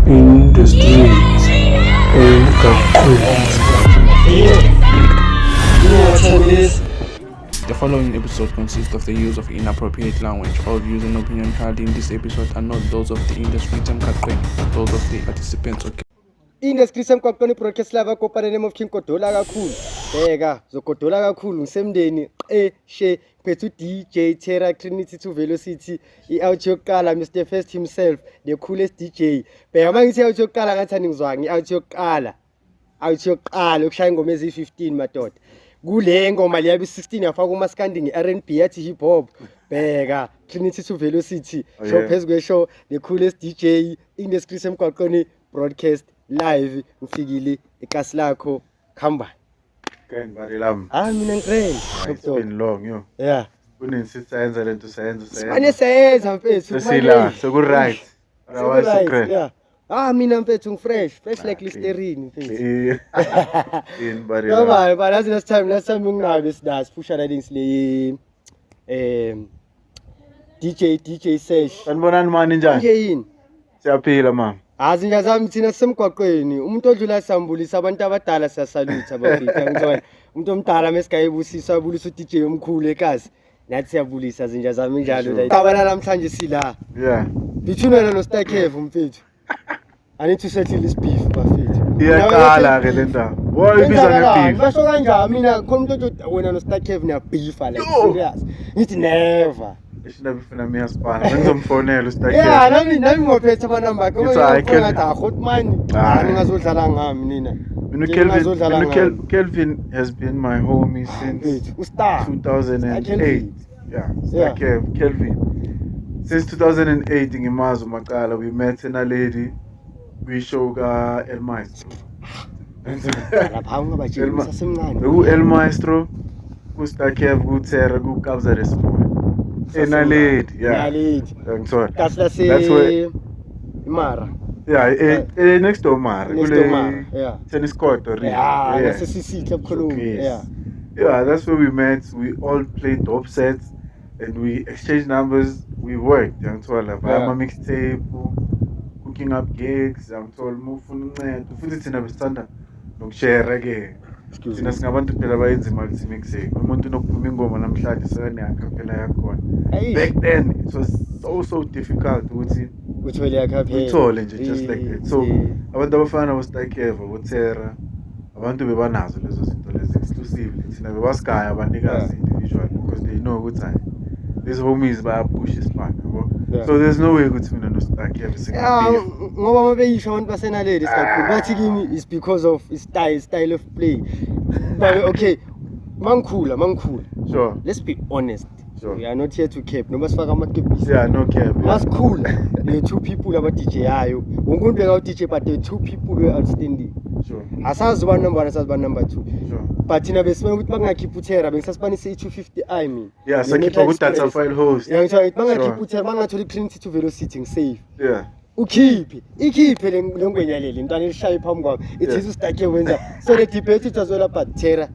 in the streets The following episode consists of the use of inappropriate language. All views and opinions held in this episode are not those of the industry temkaqweni, but those of the participants. Okay. Industry semgwaqweni broadcast lava kopana name of King Kodola kakhulu. Bheka zogodola kakhulu ngisemndeni she phethu DJ Terra Trinity to Velocity i-out yokuqala Mr First himself the coolest DJ. Bheka mangithi out yokuqala ngathani ngizwa ngi-out yokuqala. Out yokuqala ukushaya ingoma ezi-15 madoda. Kule ngoma liyabe 16 yafaka umaskandi nge-R&B yathi hip hop. Bheka Trinity to Velocity show phezulu kweshow the coolest DJ industry semgwaqweni broadcast live ngifikile ekasi lakho khamba Ken barilam. Mina ngikreni It's been long yo. yeah Kunensisenza lento senza. manje seyenza mfethu Sesila soku right. Rawa secret. yeah mina mfethu ngifresh like Listerine mfethu In barilam. no but last time ngingabe sidas pusha ridings le DJ Sesh Sanibonani mani njani? nje yini Siyaphila mama. Azinja zami thina semgwaqweni umuntu odlula sambulisa abantu abadala siyasalute abafika ngithola umuntu omdala mesigayibusisa abulisa uDJ omkhulu ekazi nathi siyabulisa zinja zami njalo la tabana namhlanje sila Yeah. between wena no Starkev mfethu I need to settle this beef bafethu Iyaqala ke le ndaba. Boy ibiza ngebeef. basho kanjani mina khona umuntu wena no Starkev niya beef like serious ngithi never Ishina bifuna mina spana. Ngizomfonela uStakhe. yeah nami ngophethe ama number akho ngathi akhotmani Hayi. ngazodlala ngami nina Kelvin has been my homie since Ustar 2008. Yeah, Kelvin. Since 2008 ngimazi umaqala we met in a lady we show ka El Maestro. lapha ungabajeni sasemncane El Maestro uStakhe uTerra kuKabza Resmoy. In a lady, yeah. Ngithola. That's where Imara next to Omar. Next to Omar, yeah. Tennis court or yeah SCC Club Cologne yeah, that's where we met. We all played dope sets and we exchanged numbers. We worked. Ngithola via ama mixtape, cooking up gigs. Ngithola mufuna uncedo. Futhi thina besithanda nokushare ke. Thina singabantu phela bayenza imali mixing. Umuntu nokuphuma ingoma namhlanje sekane yakhaphela yakhona. Back then it was so difficult ukuthi uthole yakhaphela uthole nje just like that. So abantu abafana boStakhe boTerra abantu bebanazo lezo zinto lezi exclusively thina bebasigaya abanikazi individual because they know ukuthi these homies bayapush ispan yabo. So there's no way ukuthi mina noStakhe singabeef. Ngoba mabeyisho abantu basenaleli kakhulu bathi kimi is because of style of play but okay mangikhula Sure. let's be honest. Sure. We are not here to cap. Noma sifaka amakepisi. Yeah, no cap. That's cool. The two people aba DJ yayo. Wonke umuntu beka DJ but the two people were outstanding. Sure. Asazi ba number 1 asazi ba number 2. Sure. But thina besifuna ukuthi bangakhipha uTerra bengisasipanise i250i mina. Yeah, sakhipa ku data file host. Yeah, ngithola bangakhipha uTerra bangathola Trinity to Velocity ngisafe. Yeah. Ikhiphe lengwenyaleli intwana elishaye phambi kwami it is uStakhe wenza so the debate it was all about Terra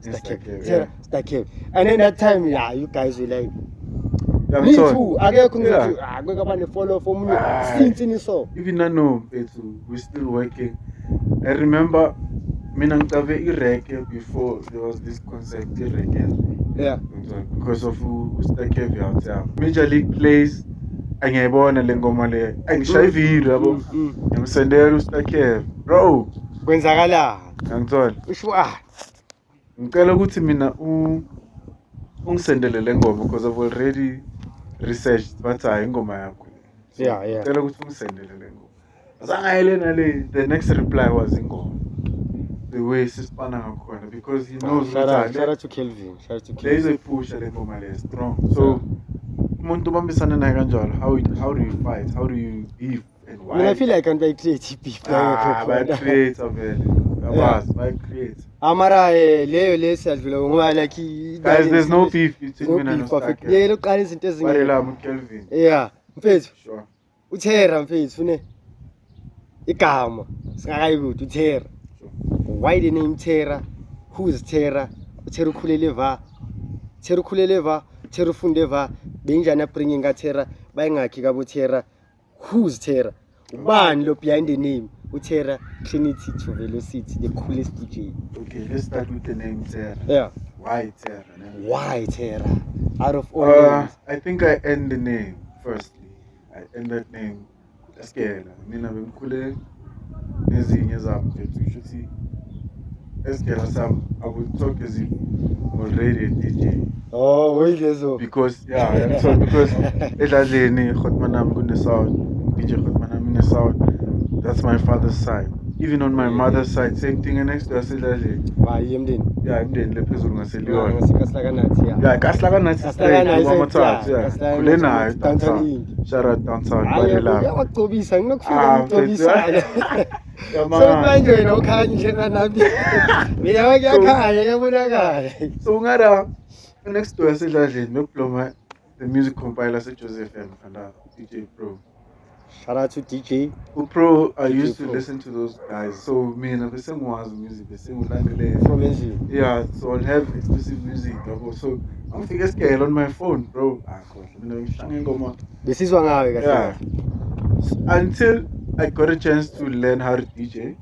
Starkev and then that time you guys were like me too akekho ngithi akweka abane follow for umuntu since so even no we still working. I remember mina ngicave ireke before there was this concept ireke because of uStakhe out there Major League plays angiyibona le ngoma le angishaya video yabo ngimsendela uStakhe bro kwenzakala ngithola ushwa ngicela ukuthi mina ungisendele le ngoma because I've already researched but hayi ingoma yakho ngicela ukuthi ungisendele le ngoma azangayle nale the next reply was ingoma the way sispana ngakhona because he knows shout out to Kelvin there is a push le ngoma le strong so umuntu bambisana naye kanjalo how do you fight, how do you beef and why? I feel like I create beef by creator by create amara leyo lesiyadlula ngoba like guys there's no beef between mina noStakhe yelo qala izinto ezinye barela Kelvin mfethu sure uTerra mfethu fune igama singakayibuthi uTerra why the name Terra, who is Terra, Terra ukhuleleva Terra ufundeva benjani bringing Terra bayingakhi kabo Terra, who's Terra, ubani lo behind the name, Terra Trinity to Velocity, the coolest DJ. Okay, let's start with the name Terra. Yeah. Why Terra? Why Terra? Out of all names. I think I end the name firstly. I end that name. Eskela. Mina bengikhule nezinye zami mfethu shuthi Eskela sam I would talk as if I'm already a DJ. Oh, wait, so. Because because edladleni Khotmanam kune sound, DJ Khotmanam kune sound. That's my father's side. Even on my mother's side, same thing. And next to us, Why you didn't? yeah, I'm doing the person who said you are. Yeah. Yeah, Kaslagana is straight. Mama talks. Yeah, Kulena downtown. Shout out downtown. Ngiyakugcobisa Ah, ngikufika Yeah, so man. manje nokhanya njenganami mina wakuyakhanya kuyabonakala So ngara next to us, edladleni the music compiler Joseph M. and DJ Pro. shout out to DJ Pro, I DJ used to Pro. listen to those guys. So me and the same was music, the same from NZ. yeah, so I'll have exclusive music. So I'm figure scale on my phone, bro. Besizwa ngawe kahle. Yeah. Until I got a chance to learn how to DJ.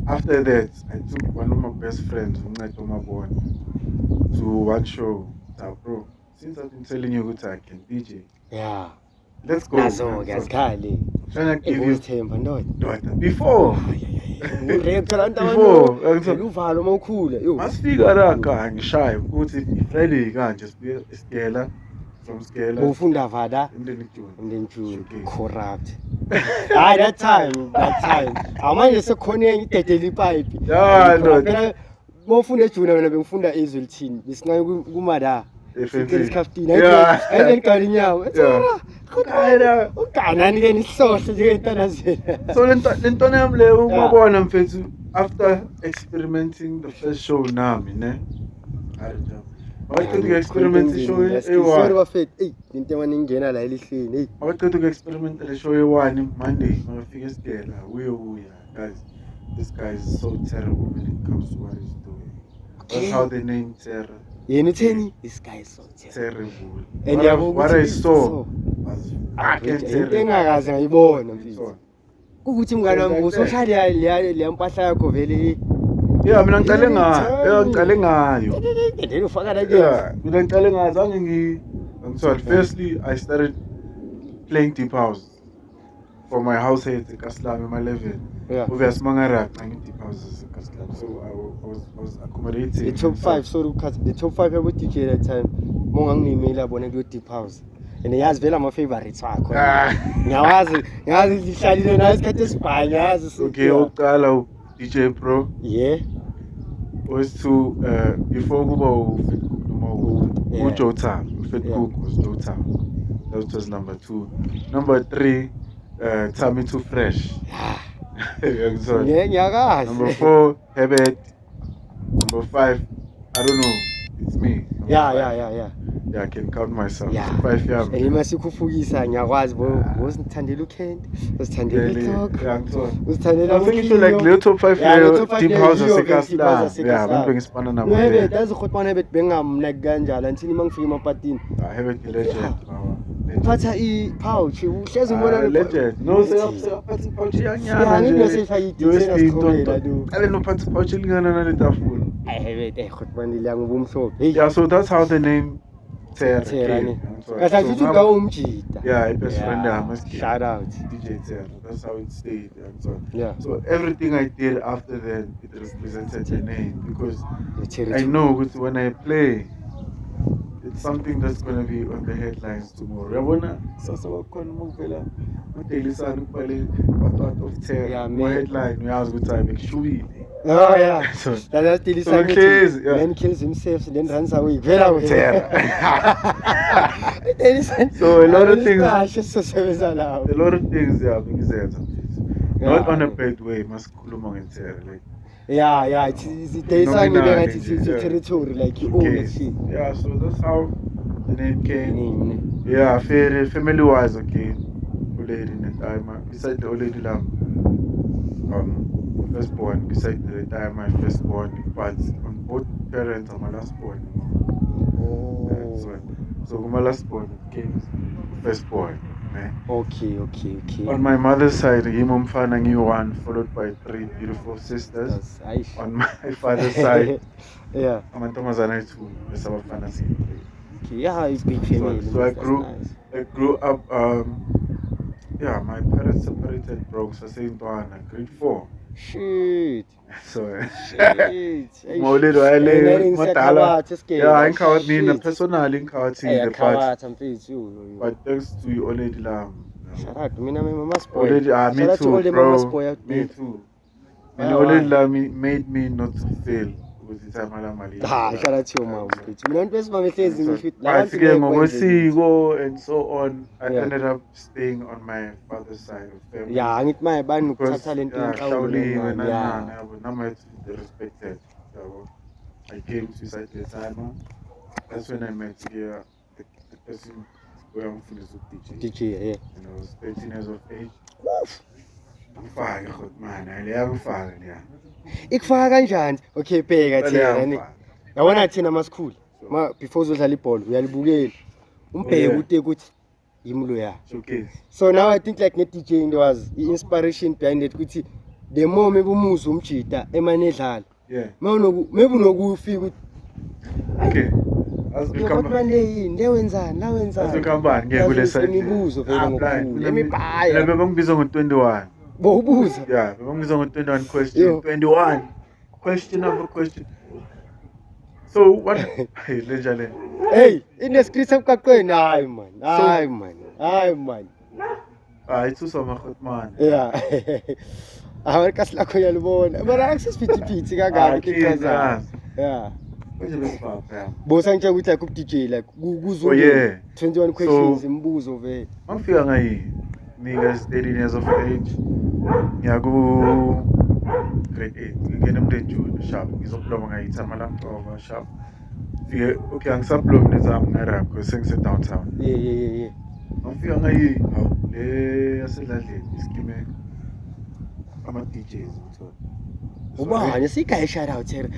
After that, I took one of my best friends, to one show. Bro, since I've been telling you that I can DJ, Yeah. let's go. Nazo ngiyazikhali. Trying to give you Uvithemba ndoda. before. Urekhala Before. uvalo mawukhula. Yo. Masifika la ka ngishaye ukuthi Friday kanje sibuye isikela from Skela Ufunda vada and then June. and then June Okay. corrupt. Hayi that time. Amanje sekhona enye idedela ipipe. Yeah, no. Phela mofunda eJune mina bengifunda ezwelithini. Besingaye kumada. FNB. Isikhaftini. Yeah. Ayengikali inyawo. Yeah. Khona. Uganani ke nisihlohlo njengentana zena. So lentona yami leyo umabona mfethu after experimenting the first show nami ne. Awaqeda experiment show Sorry e1. bafethu. Ey, into emaningena la elihleni. Hey. Awaqeda experiment le show e1 Monday mafika esikela uya guys. This guy is so terrible when it comes to what he's doing. That's how they name Terra. Yena utheni? This guy is so terrible. Terrible. And What I saw was fucking into terrible. engakaze ngayibona mfethu. Ukuthi mngane wami usohlala le mpahla yakho vele. Yeah, mina ngicale ngayo. Yeah, ngicale ngayo. Then ufaka la ke. Yeah, mina ngicale ngayo zange ngithola. Firstly, I started playing deep house for my house head eKaslami my level. Yeah. Obviously mangara playing deep houses eKaslami. So I was accommodating. The top 5 sorry ukhathi the top 5 yabo DJ that time monganginimela abone ku deep house. And yazi vela ama favorites wakho. Ngiyawazi lihlalile nayo isikhathi esibhanya yazi. Okay, uqala DJ Pro. Yeah. Was to before kuba uFit Cook noma uJoe Tam. Fit Cook was Joe Tam. That was number 2. Number 3, Tammy Too Fresh. Ngiyakazi. Number 4, Herbert. Number 5, I don't know. It's me. Number Yeah, 5. Yeah, I can count myself. Yeah. 5 years. Elima sikufukisa ngiyakwazi ngosithandela uKent, usithandela iTalk, usithandela I think you should like little top 5 deep house asekasla. Yeah, abantu bengisipana nabo. Nebe dazi khotwana bet bengamna kanjalo anthini mangifika emapatini. Herbert legend. Phatha i-pouch uhlezi ubona Legend. No, sekaphatha pouch Yeah, ngeke yanyana sefaka nje. i-details sikholela lo. Ale nophatha pouch elingana naletafula. Ayebe khotwana liya ngobumhlophe. Hey. Yeah, so that's how the name Terra Terra came. ne. So Kahle ngithi now- ngawo umjida. Yeah, best friend yami. Shout out. DJ Terra. That's how it stayed. And Yeah. so everything I did after that, it represented the name because The I territory. know when I play, it's something that's gonna be on the headlines tomorrow. Yabona sasa wakhona muvela uDaily Sun ubhale part of Terra. Yeah, My man. headline uyazi ukuthi ayibekushubile. Oh yeah. So That's still So Case, yeah. Then kills himself, then runs away. Vela wena. Terra. So a lot of things- Sisebenza lawo. A lot of things bengizenza. Yeah. Not on a bad way, masikhuluma ngeTerra like Yeah, it's there is something Nominally, that it's yeah. territory like you own that case. shit. Yeah, so that's how the name came. Name. Yeah, fair family wise, okay. Old lady in the time, beside the old lady lamb, firstborn, beside the time my firstborn, but on both parents are my lastborn. Oh. So my lastborn came firstborn. man. Okay. On my mother's side, Umfana ngiyi-1, followed by 3 beautiful sisters. That's aish. On my father's side, Yeah. amantombazane ayi-2 bese abafana siyi-3. Okay, yeah, it's big family. So I That's grew up. Yeah, my parents separated, bro. So grade 4. Shit. So Shit. Maulid wale madala. Yeah, I count me personally Hey, the I part. can't you. But thanks to you already Shout out to me, my mama's boy. Already, Shout me out to all too, the mama's bro. boy out Me there. too. Why, And already made me not to fail with the time Mali. Shout out to your mom. Mina nto mama hlezi ngisho But ngokosiko and so on, I Yeah. ended up staying on my father's side of family. Yeah, angithi maye bani Because ukuthatha lento Shaolin and yeah. now I respected. So I came to Saitesano. That's when I met the person where I'm from teaching. DJ, yeah. And I was 13 years of age. Ngifake god man, ayangifaka leya. Ikufaka kanjani? Okay, bheka thina ni. Yabona thina masikhulu. Before uzodlala ibhola uyalibukela. Umbheke uthi ukuthi yimlo ya. Showcase. So now I think like ne-DJ into was inspiration behind it ukuthi the more maybe umuzwa umjida emane edlala. Yeah. Maybe unokufika ukuthi Okay. As we come back. le wenzani la wenzani. As we come back ngeke kule side. Imibuzo vele ngokukhulu. Lemibhaya. Bebongibiza ngo-21. Bowubuza. Yeah, bebongibiza ngo-21 question. 21. Question after question. So what? Hey, lejale. Hey, in the streets of Kakweni, hayi man. Ithuswa makhot man. Yeah. Awakasi lakho uyalibona. Mara akusisiphithiphithi kangaka ichaza. Yeah. Manje besibapha. Bosa ngitshe ukuthi like ku-DJ like kuzo 21 questions imibuzo vele. Mangifika ngayi niggas 13 years of age. Ngiyaku grade 8. Ngingena emntejuni sharp. Ngizoploma ngayithama lapho sharp. Okay, angisaploma nezami ngarap because sengise downtown. Yeah. Mangifika ngayi le yasedladleni iskime ama DJs ngithola. Ubani sigaya shout out here.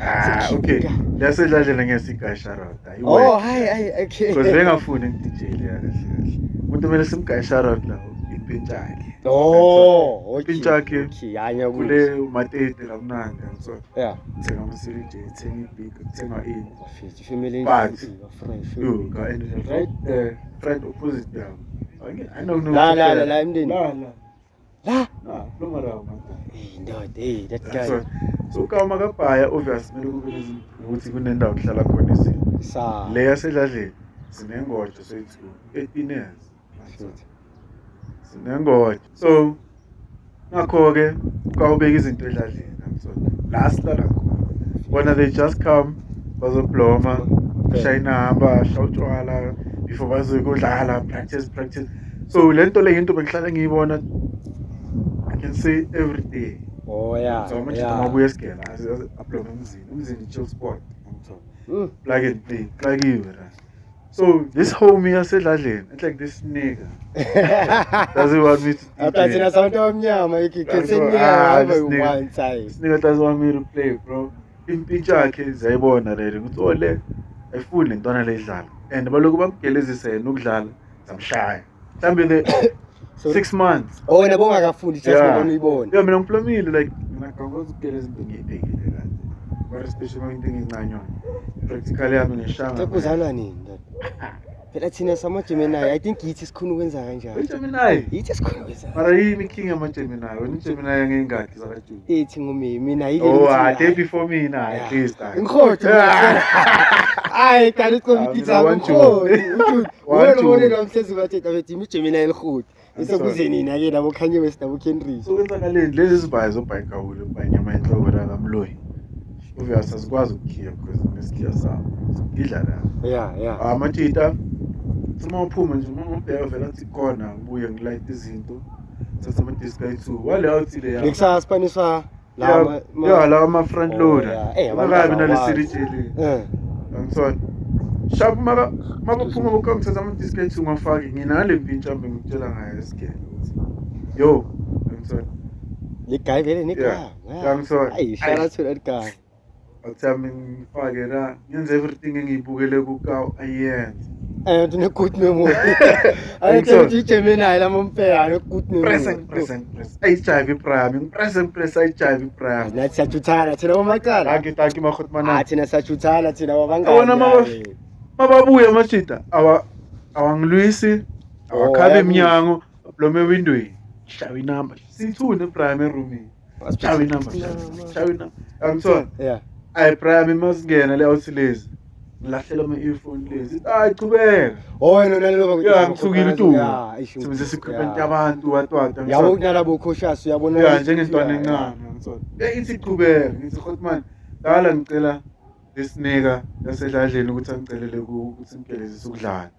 Okay. Yasedladleni ngesigaya shout out. Oh, hi, okay. Because bengafuni DJ le kahle. Umuntu mele simgaya shout out la impintshake. Oh, okay. Impintshake. Okay, yanya Kule umatete la mnandi ngithola. Yeah. Thenga ama CJ, thenga ibig, thenga ini. Family But fresh. you got any right there, right opposite them. I don't know. La imndeni. La. Pluma la man. Hey, ndoda, that guy. So kama kabhaya obvious mele kube ukuthi kunendawo kuhlala khona izinto. Sa. Le yasedladleni sinengojo sethu 18 years. Sinengojo. So ngakho ke kwawubeka izinto edladleni ngithola. Last la khona they just come bazobloma shayina hamba shawutshwala before bazokudlala practice. So lento le into bengihlala ngiyibona I can say every day. Oh yeah. So manje mabuya esigela abloma umzini chill sport ngithola. Plug and play, plug you. So this homie yasedladleni, it's like this nigga. Doesn't want me to Aplatina sound omnyama ikikensenika one time. This nigga doesn't want me to play, bro. Impintshake yakhe zayibona already ukuthi ole ayifuni lentwana le idlala. And baloku bamgelezisa yena ukudlala zamshaya. Mhlambe the 6 months. Oh wena bongakafundi just ubona uyibona. Yeah, mina ngiplomile like mina ngakwazi ukugeleza into ngiyibhekile kanti. Very special into ngincanyona. Practically yami ngishanga. Sekuzalwa nini ndoda? Phela thina sama-Gemini, I think yithi sikhona ukwenza kanjani. Gemini. Yithi sikhona ukwenza. Mara yini king yama-Gemini? Wena uGemini ngengakhi zakaJude? Ethi mina yile. Oh, day before me na at least. Ngikhothi. Hayi kanti komikitha ngikhothi. Wena ubone namhlanje bathi bathi iGemini elikhoti. Isekuze nina ke nabo Kanye West nabo Kendrick. So kwenzakaleni lezi zibaye zobhayikawule ubhanyama enhloko la kamloyi. Obvious asikwazi ukukhiya because nesikhiya sawo. Idla la. Yeah. Amatshita uma uphuma nje uma ubheka vela athi khona ubuye ngilight izinto. Thatha ama disc ayi2. Wale outhi le ya. NgisaSpanisha la la ama front loader. Akabi na le CDJ le. Ngithola. Sharp mabaphuma bokamthatha ama disc ayi2 ngafaki nginale mpintsha mbe ngitshela ngayo esikele ukuthi yo ngithola. Le guy vele nekha. Ngithola. Ay shout out to that guy. Athi ngifake la ngenza everything engiyibukele kukaw ayenze. And a good memory. I Think tell so. you, Gemini, I'm on fair, a good memory. Press. HIV priming. Press HIV priming. That's such a time. I know my God. Thank you, Mahotmana. Athina such a time. I know Awona mababuya machita awangilwisi awakhabe eminyango blome windowini shawe inamba sithune prime room shawe inamba angithola Yeah. ay prime masingena le outsilezi ngilahlela ama earphone lezi ay chubeka Oh, no, no, ya ngithukile tu Yeah, sibenze equipment yabantu watwata yabo kunalabo cautious uyabona ya njengentwana encane ngithola ithi chubeka ngithi khotman dala ngicela lesinika yasedladleni ukuthi angicelele ukuthi ngikelezise ukudlala.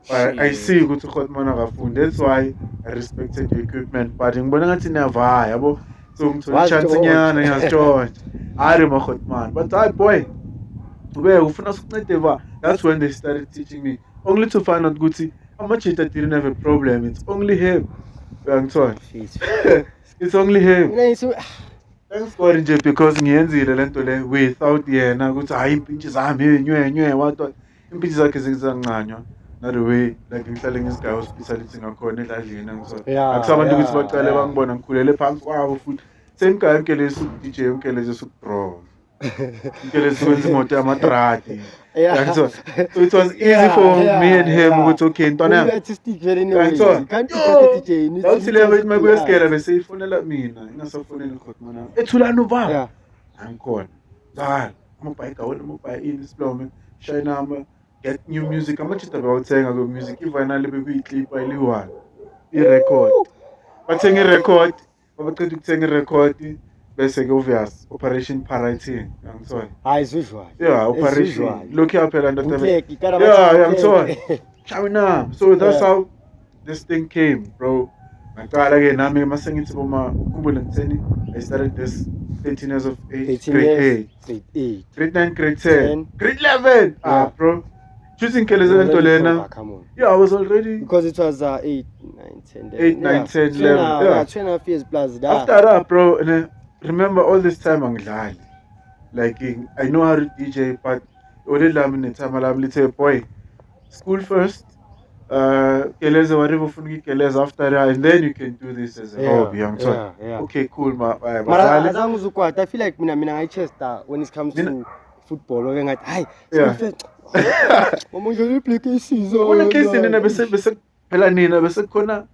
But I see ukuthi ukhotman akafundi. That's why I respected your equipment. But ngibona ngathi niyavaya yabo. So ngithola chance nyana ngiyazitshontsha. Hayi makhotman. But hayi boy. Ube ufuna ukuncede ba. That's when they started teaching me. Only to find out ukuthi amachita didn't have a problem. It's only him. Uyangithola. It's only him. Thanks God nje because ngiyenzile lento le without yena ukuthi hayi impintshi zami nywe what impintshi zakhe zingizanqanywa not the way like ngihlale ngisigaya hospitality ngakhona edladleni ngiso akusabantu ukuthi baqale bangibona ngikhulele phansi kwabo futhi sengigaya nkelezi ku DJ nkelezi ku bro nkelezi kwenza imoto yamadrati so it was easy for me and him ukuthi okay ntwana artistic very nice can't you DJ ni awuthi lebe makuyesigela bese ifonela mina ingasafonela khotmana ethulana uba angikhona hayi amabhayika wena amabhayika isiplome shayinamba get new music amachita bawuthenga ku music ifinally bekuyiclip ayiliwana irecord bathenga irecord babaqeda ukuthenga irecord bese ke obvious operation pirating angithola hayi usual yeah operation look here phela ndoda yeah angithola shawina so that's how this thing came bro ngaqala ke nami mase ngithi boma ukhumbule ngitheni I started this 13 years of age grade 8 grade 9 grade 10 grade 11 bro choosing keleze lento lena yeah I was already because it was 8 9 10 8 9 10 11 yeah 2.5 years plus that after that bro remember all this time angidlali like I know how to DJ but only lami netime lami lithe boy school first keleze whatever ufuna ukeleza after that and then you can do this as a hobby okay cool mara azange uzukwata I feel like mina I chester when it comes to football okay ngathi hayi umuntu upleke isizwe ubona case nina bese phela nina bese khona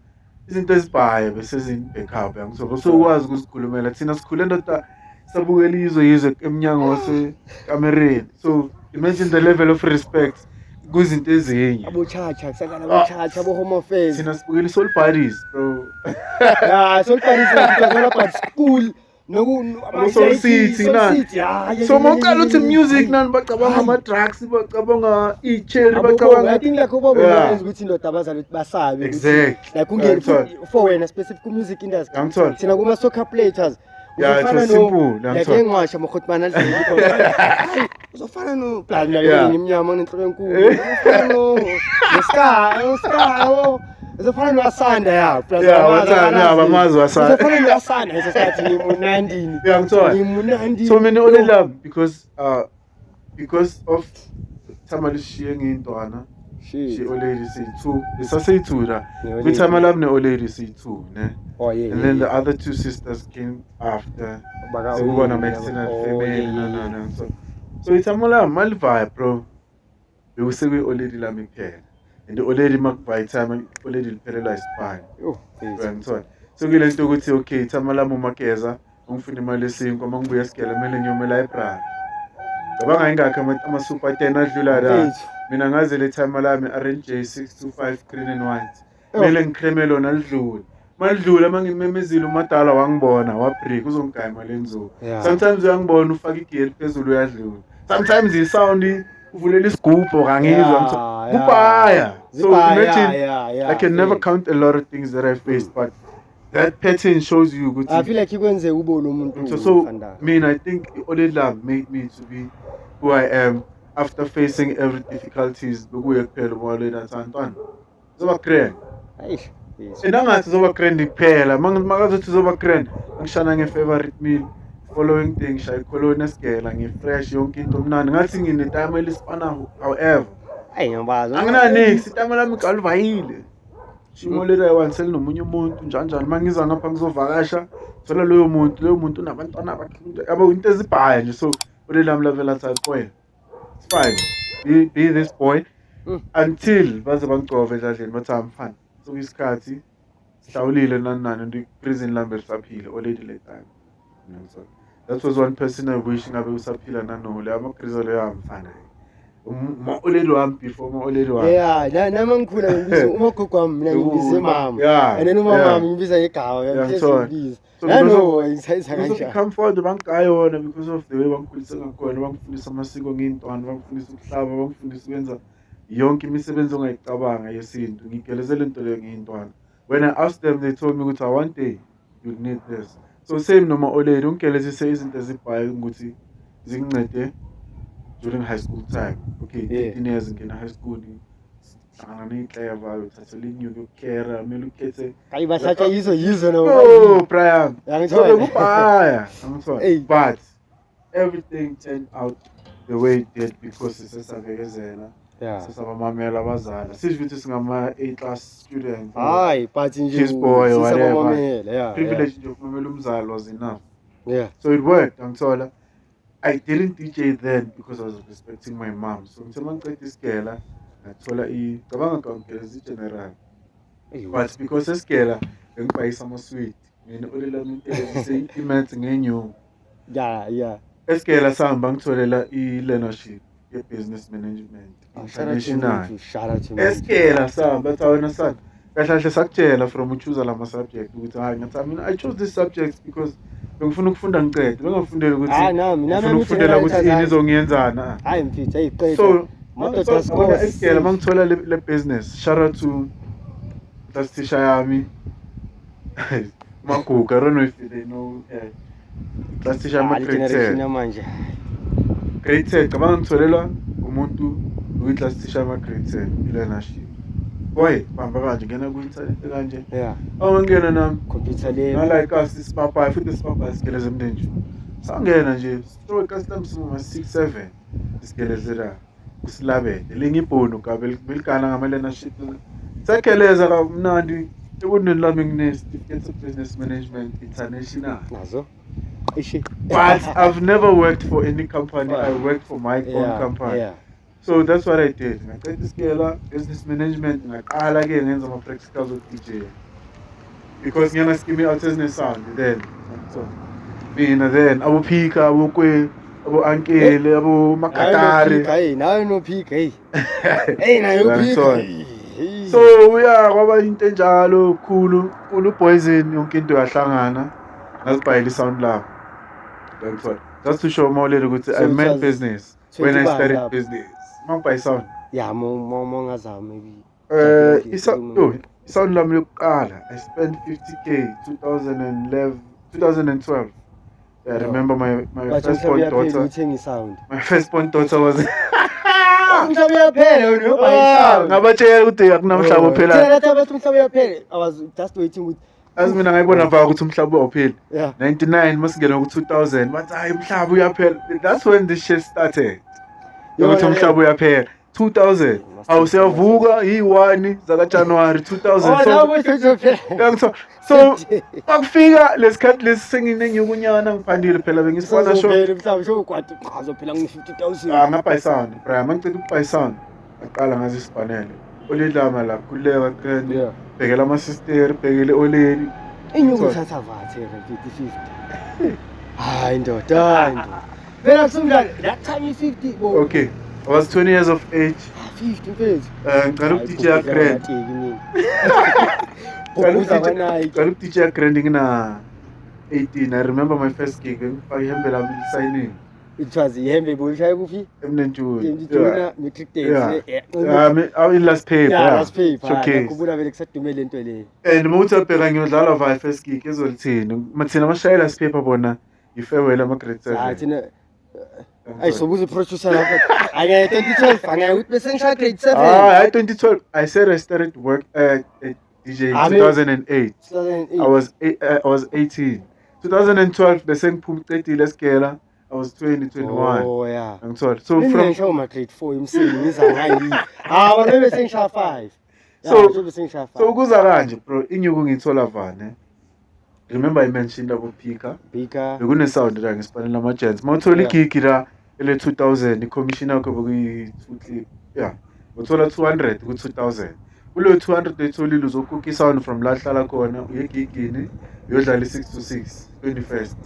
izinto ezibhaye bese zibackup yangiso so ukwazi ukuzikhulumela thina sikhule ndoda sabukela izwe eminyango wase kamereni so imagine the level of respect kuzinto ezinye abochacha kusakala abochacha abo home affairs thina sibukela soul parties bro soul parties ngizona but school Soul City so mawuqala uthi music nani bacabanga ama drugs bacabanga icherry bacabanga I think like ubaba ukuthi indoda abazali basabe exactly like ungeni for wena specific music industry sina kuma soccer players uzofana no like engwasha mokhotmana adlile uzofana no plan ngimnyama nenhloko enkulu uzofana no Sky uzofana no Asanda plus abamazi wasanda uzofana no Asanda esathi ngimunandini ngimunandini so many only love because of Tamalishiye ngintwana she already say 2 isase 2 la with Tamalam ne already say 2 ne and then the other 2 sisters came after so we wanna make it family so it's Tamalam malva bro we say we already la mphela and already makuvaya time already liphelela spine so kule nto ukuthi okay Tamalam umakeza ungifuna imali esinkwa mangibuya sigela mele nyome library ngabanga ingakho ama super 10 adlula la mina ngaze le time lami RNJ 625 green and white mele ngikremelo nalidlula malidlula mangimemezile umadala wangibona wabreak uzongigaya imali enzo sometimes uyangibona ufaka igear phezulu uyadlula sometimes I sound uvulela isigubho kangizwa kupaya so imagine I can never count a lot of things that I faced but that pattern shows you good. I feel like ikwenze ube lo muntu so I think only love made me to be who I am after facing every difficulties bekuye kuphela umalo nathantwana zoba grand enangathi zoba grand kuphela makazothi zoba grand ngishana ngefavorite meal following thing shay colonel scale ngifresh yonke into mnandi ngathi ngine time elisipana however Ayi ngiyabazi. Anginanix itama lami galivayile. Shimo leli ayiwaniseli nomunye umuntu njani mangiza ngapha ngizovakasha thola loyo muntu unabantwana bakhe yabo into ezibhaya nje so ulelami lavela athi boy it's fine be this boy until baze bangcove endladleni bathi amfana so isikhathi sihlawulile nani into prison lambe lisaphile already late time. You know, so that was one person I wish ngabe usaphila nanole amagrizo leyo amfana already one before already one. Yeah, nama ngikhula ngibiza umagogo wami mina ngibiza mama. And then umama ngibiza igama ngibiza. No, isayisa kanjani. Come forward bangayona because of the way bangikhulisa ngakhona bangifundisa amasiko ngintwana bangifundisa ukuhlaba bangifundisa ukwenza yonke imisebenzi ongayicabanga yesintu ngigelezele into leyo ngintwana. When I asked them they told me ukuthi one day you need this. So same noma oledi ungigelezise izinto ezibhaye ukuthi zingincede during high school time. Okay, 18 years ngena high school hlangana ney'clever uthathela inyuka yokukera kumele ukhethe hayi bashatsha yizo no. Oh Brian Angithola kubhaya angithola but everything turned out the way it did because sisabekezela sisabamamela abazali sisho ukuthi singama A class student hayi but nje his boy whatever privilege nje ukumamela umzali was enough. So it worked angithola. I didn't DJ then because I was respecting my mom. So ngithe mangiceda isikela ngathola cabanga kankezi general. But because esikela ngibhayisa ama-sweet. Mina olelami into imenze ngenyu. Yeah. Esikela sahamba ngitholela i-learnership ye-business management international. Esikela sahamba bathi wena son kahle sakutshela from uchoose lama subject ukuthi hayi ngathi mina I chose this subjects because ngifuna ukufunda ngicede bengafundela ukuthi mina ukufundela ukuthi ini izongiyenzana hayi mfitha ayiqeda so esikela mangithola le business shout out to Tastisha yami Maguga I don't know if they know Tastisha yami grade 10 cabanga ngitholela umuntu uyiTastisha yami grade 10 i-learnership. Boy, bamba kanje ngena ku-internet kanje. Awangena nami computer le. Like us isipapa futhi isipapa sigeleze emndenje. Sangena nje stroke custom sima 6 7 isigelezela kusilabele. Lengibhono kabe belikana ngama-learnership. Sakeleza kamnandi ekundeni lami ngine-certificate of business management international. Nazo. But I've never worked for any company. I worked for my own company. So that's what I did. I tried to scale up business management and I again ngenza ama practicals of DJ. Because ngiyana skimi out as sound then. So mina then abophika abokwe abo ankele abo makatari. Hey, nayo no phika hey. Hey nayo phika. So kwaba into enjalo khulu poison yonke into yahlangana. Ngasibhayela isound lab. That's what. Just to show more little good. I meant business when I started business. Mangibhayi sound. Yeah, mongazama maybe. Sound lab yokuqala. I spent 50k 2012. Yeah, I remember my first born daughter. My first born daughter was. Umhlaba uyaphela wena ubhayi. Ngabatshela ukuthi akunamhlaba ophela. Thina lathi abathi umhlaba uyaphela. I was just waiting with as mina ngayibona mva ukuthi umhlaba uyaphela 99 masingena ku 2000 bathi hayi umhlaba uyaphela. That's when this shit started ukuthi umhlaba uyaphela 2000 awusiyavuka yi1 zaka January 2000 so akufika lesikhathi lesinginenyukunyana ngiphandile phela bengisifana show umhlaba show kwathi qazophela ngi50000 ngapha isound Brian mangicela ukupha isound aqala ngazi isipanele olidlama la kuleka trend bhekela ama-sister bhekele oleli inyuku thatha vathi 50 hayi ndoda phela kusumdlala that time 50 okay I was 20 years of age 50 mfethu ngicela ukudj grand ngicela ukudj grand ngina 18 I remember my first gig ngifaka ihembe lami lisigning. It was ihembe bolishaya kuphi emnenjuni metric dance in last paper showcase kubuka vele kusadumele lento le and mawuthi phela ngiyodlala via first gig ezolithini mathina amashayela siphepha bona i-farewell ama-grade 7 thina ayisobuza i-producer lapha ake 2012 angayi bese ngishaya grade 7 2012 I said I started to work at DJ in 2008 I was 18 2012 bese ngiphuma uqedile esikela I was 20, 21. Oh yeah. Angithola. So Mina from ngisho uma grade 4 emsini ngiza ngayi. Ah, bebe sengisha 5. So- bebe sengisha 5. so kuza kanje bro, inyuku ngithola vane. Remember I mentioned about Pika. Bika. Bekune sound la ngispanela ama gents. Mawuthola igigi la ele 2000 i-commission yakho bekuyi 2 clip. Yeah. Uthola 200 ku 2000. Kulo 200 etholile uzokhokha i-sound from la hlala khona uyegigini uyodlala i-6 to 6 21st.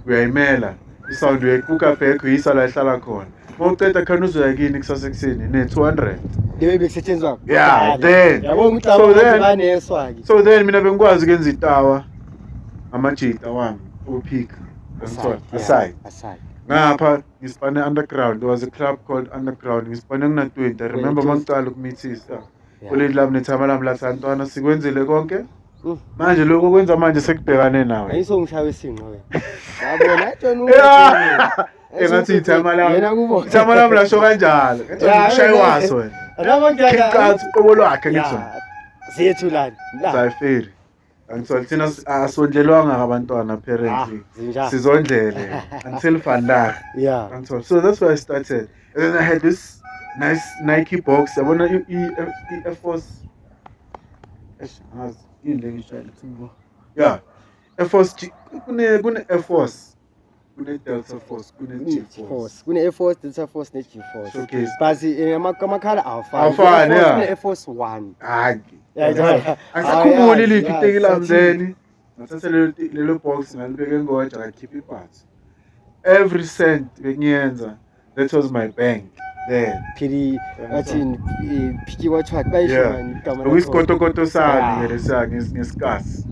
Uyayimela i-sound uyayikhokha back uyisa la hlala khona. Mawuceda khona uzoya kini kusasa ekseni ne 200. Debe bekusetshenzwa. Yeah, then. Yabo So umhlaba then- baneswa ke. So then mina bengikwazi ukwenza itawa amajita wami uphika aside ngapha ngispane underground. There was a club called Underground ngispane kuna 20. I remember mangicala ukumithisa kuleli lami nethama lami la Santwana sikwenzile konke manje lokho kwenza manje sekubhekane nawe Ayisongishawe isinqo wena. Yabona John engathi ithama Yena lami kubo. ithama lami lasho kanjalo Yeah, ngishaye waso wena Nabangaka. uqobo lwakhe ngithi Siyethulani. sayiferi angithola thina asondlelwanga abantwana parents Zinja. sizondlele until vandag. Yeah. So that's where I started. And then I had this nice Nike box. I wanna Air Force. Yeah, Air Force. Kune Air Force. Kune Delta Force. Kune G Force. Kune Air Force, Delta Force, ne G Force. Showcase. Basi amakhala awafani. Awafani, yeah. Kune Air Force 1. Hayi. Yeah. Angisakhumbuli liphi iteki lami then. Ngathatha lelo box ngalibeka engoja ngakhipha iparts. Every cent bengiyenza. That was my bank. Then. Phiri wathi phiki wathiwa bayisho Yeah. mani igama Okuyisikotokoto sami ngesikasi.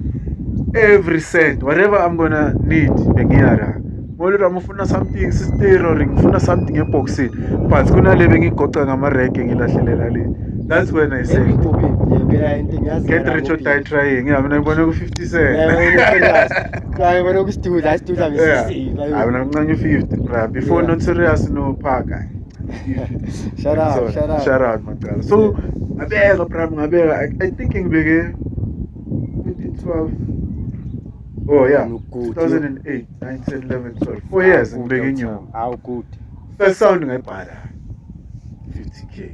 Every cent, whatever I'm gonna need, bengiyara. Molura ngifuna something sister or ngifuna something eboxini. But kunale bengigoqa ngamareke ngilahlelela le. That's when I said phela into ngiyazi. get rich or die trying. Yeah, mina ngibona ku 50 cent. Yeah, wena ukusidudla isidudla Yeah. ngisisi. I mina ngincane 50 bra. Before Yeah. not serious no parka. Shout out. Shout out Makala. So ngabeka bra ngabeka. I think ngibeke 2012. Oh yeah, Good. 2008, 19, 11, 12. 4 years ngibeke inyuku. How good. First sound ngayibhala 50k.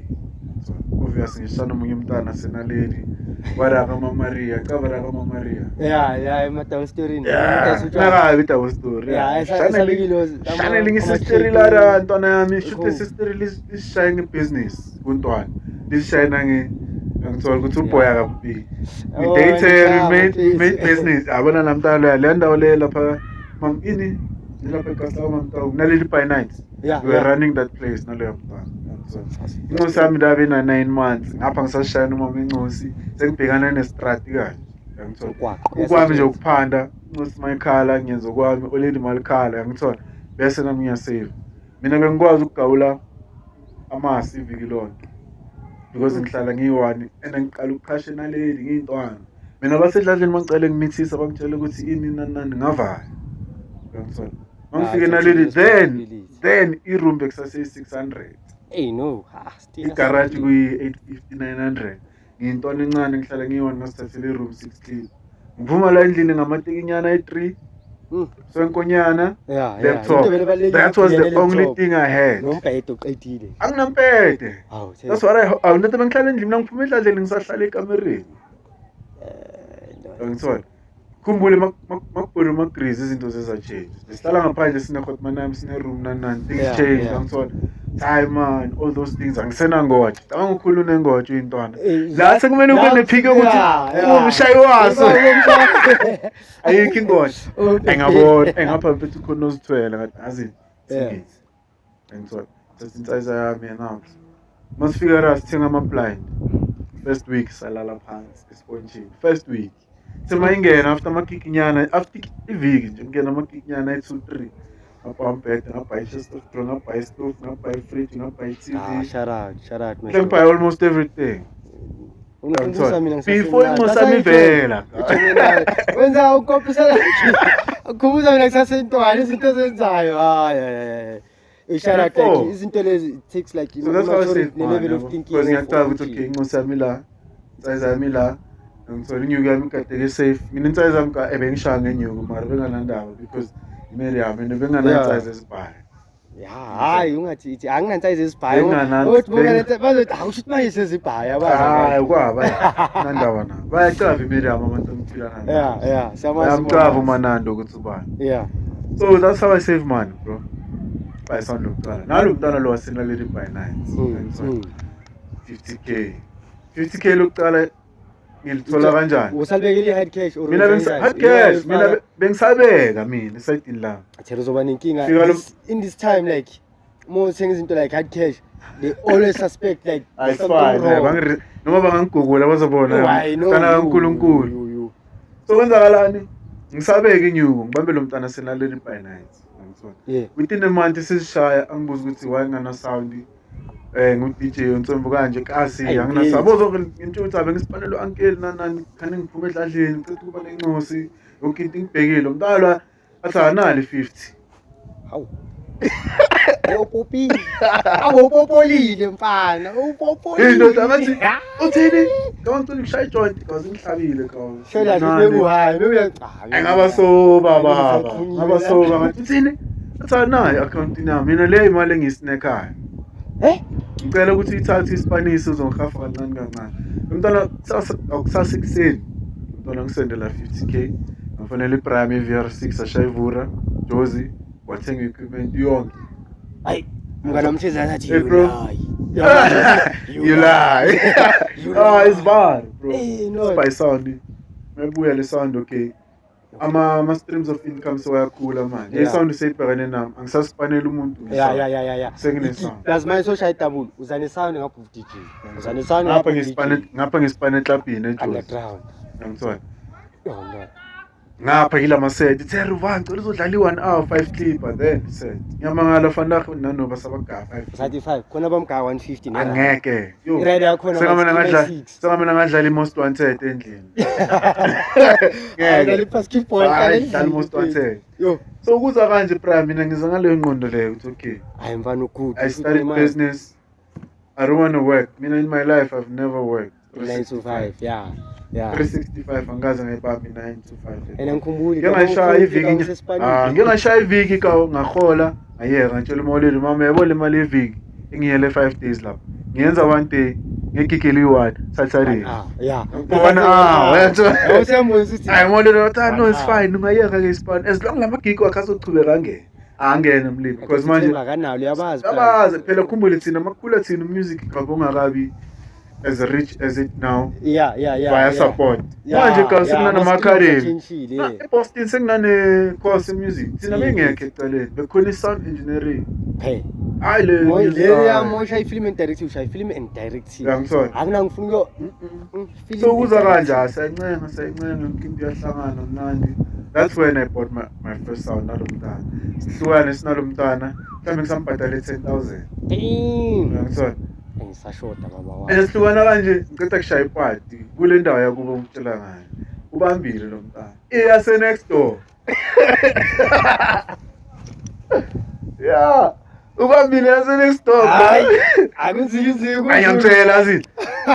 So obviously ngishana omunye umntana senaleli. Wara kama Maria, cover kama Maria. Yeah, mata story. Nakabi ita story. Yeah, esabekilo. Shana ngisister lara ntwana yami shoot sister is shine business kuntwana. This shine ngithola ukuthi uboya kabi. We dated, we made business. Abona namntana le ndawo le lapha mam ini lapha eKastava mamntana naleli by night. Yeah. We were running that place naleyo mntana. So incosi yami ndabe na 9 months ngapha ngisashayina uma incosi sengibhekana nestrati kanje. Ngithola ukwami nje ukuphanda incosi mayikhala ngiyenza kwami already malikhala ngithola bese nami ngiyasave. Mina bengikwazi ukugawula amasi iviki lonke. Because ngihlala ngiyi-1 and ngiqala ukuqhasha naleli ngiyintwana. Mina basedladleni mangicela ngimithisa bangitshela ukuthi ini nani ngavala. Ngiyangithola. Mangifike naleli then i-room bekusase 600. Hey no, still. I-garage kuyi-850 900. Ngiyintwana encane ngihlala ngiyi-1 ngasithathele i-room 6 clean. Ngiphuma la endlini ngamatekinyana ayi-3. Senkonyana. Yeah. Laptop. That was the only thing I had. Nombhedo uqedile. Anginampede. Hawu. That's what I ngithi bengihlala endlini mina ngiphuma endladleni ngisahlala ekamereni. Ngithola. Khumbule makubona amagrease izinto zezachange. Sihlala ngaphandle sine hotman sine room nani things change ngithola. Hayi man, all those things angisena ngoja. Aba ngikhulu nengoja uyintwana. La sekumele ube nephike ukuthi umshayi waso. Ayikho ingoja. Engabona engapha mfethu khona uzithwela ngathi azi. Singithi. Ngithola. Just inside yami now. Masifika ra sithenga ama blind. First week salala phansi esponjini. First week. Sema ingena after makikinyana after iviki nje ngena makikinyana 2 3. Ngapha ngapha chest of drone ngapha stove ngapha fridge ngapha TV. Shout out man. Ngapha almost everything. Ungibuza mina Before ngosami vela. Wenza ukophisela. Ukubuza mina kusasentwana izinto zenzayo. Hayi. Shout out like izinto lezi it takes like So that's how I say level of thinking. Because ngiyacala ukuthi okay ngosami la. Size yami la. Ngithola inyuku yami kadeke safe. Mina insize yami ka ebengishaya ngenyuku mara benganandaba because imali yami bengana size esibhayi. Ya, hayi ungathi ithi anginansize isibhayi. Benginana- Uthi bona bazothi awushuthi manje sezibhayi abazi. Hayi kwaba nandaba na. Bayacava iMiriam abantu ngiphila nabo. Yeah, Bayamcava uManando ukuthi ubani. Yeah. So that's how I save money, bro. By sound lokuqala. Nalo mntana lo wasenaleli by night. 50k. 50k lokuqala ngilithola kanjani? Usalibekile i-hard cash or Mina hard cash, mina bengisabeka mina esayidini la. Thero zoba nenkinga Fika lo- in this time like more uthenga izinto like hard cash they always suspect like It's something fine. wrong. Noma bangangigugula bazobona. Why no? Kana you- kaNkulunkulu. you. So kwenzakalani? Ngisabeka inyuku, ngibambe lo mntana senaleli by night. Ngithola. Yeah. Within a month sisishaya angibuza ukuthi why ngana sound ngu DJ Ntsombo kanje kasi Ayi, angina yes. sabozo ngintshutha bengisipanelwe uncle nanani khani ngiphume edladleni ngicela ukuba nencosi yonke into ngibhekile umntana athi anali 50 Hawu. Upopi. Awupopolile mfana. Upopolile. into abathi uthini ngicela ukushaya joint because ngihlabile kawo Shela nje bekuhayi bebuyachaza. ngabasoba baba ngabasoba ngathi uthini athi anayi account nami mina le imali engiyisinekhayo ngicela ukuthi ithathe isipanishi uzongihafa kancane kancane umntwana kusasa ekuseni umntwana ngisendela 50k ngafanele iprime VR6 ashayivura Jozi wathenga equipment yonke Hayi. Mngana mthezana athi Hey, bro. you lie it's bad bro Hey, no. by sound mebuya le sound okay ama streams of income sewayakhula manje Yeah. isound seyibhekene nami angisasipanela umuntu Yeah. sengine sound Plus manje soshaya double uzane sound ngapha DJ. Uzane sound ngapha ngisipane eklabhini eJozi underground. ngithola Oh no. ngapha kila maset ithe Ruvan cela uzodlala i1 hour 5 clip then set ngiyamangala fana nanoba sabagaba 5 35 khona bamgaka 150 ne. angeke yo Iride yakhona sengamena ngadlala i-most wanted endlini Ngeke basketball dlala i-most wanted Yo, so kuza kanje prime mina ngiza ngaleyo ngqondo leyo ukuthi okay hayi mfana ugood. I started business I don't want to work mina in my life I've never worked 9 to 5. Yeah. 365 angaze ngayibambi 9 to 5 And ngikhumbuli ngingashaya iviki ngingashaya iviki ngahola ngayeka ngitshela umoleli mama yabona imali yeviki engiyele 5 days lapho ngiyenza 1 day ngigigile i1 Saturday Yeah. ubona wethu Awusembonisa ukuthi hayi moleli wathi no it's fine ungayeka ke ispan as long lama gig wakhe azochubeka angene mlimi because manje kanalo yabazi. abazi phela khumbule thina makukhula thina music ngabongakabi as rich as it now Yeah. via support manje kasi kunanamakhareni Yeah. eBoston sekunane course music thina bengekho eceleni bekhona sound engineering Phe. hayi le Moya yamosha ifilm and directive, ushaya ifilm and directive. Ngiyangithola. Akuna ngifuna uyo film. so kuza kanje sayencenga yonke into yahlangana mnandi that's when I bought my first sound nalomntana sihlukane sinalomntana mhlawumbe ngisambhadale 10,000 ngiyangithola Ngisashoda baba wami. esihlukana kanje ngicela kushaya ipati kule ndawo yakuba umtshela ngayo ubambile lo mntana iyase next door yeah ubambile yase next door Hayi, akunziki ngiyamtshela azithi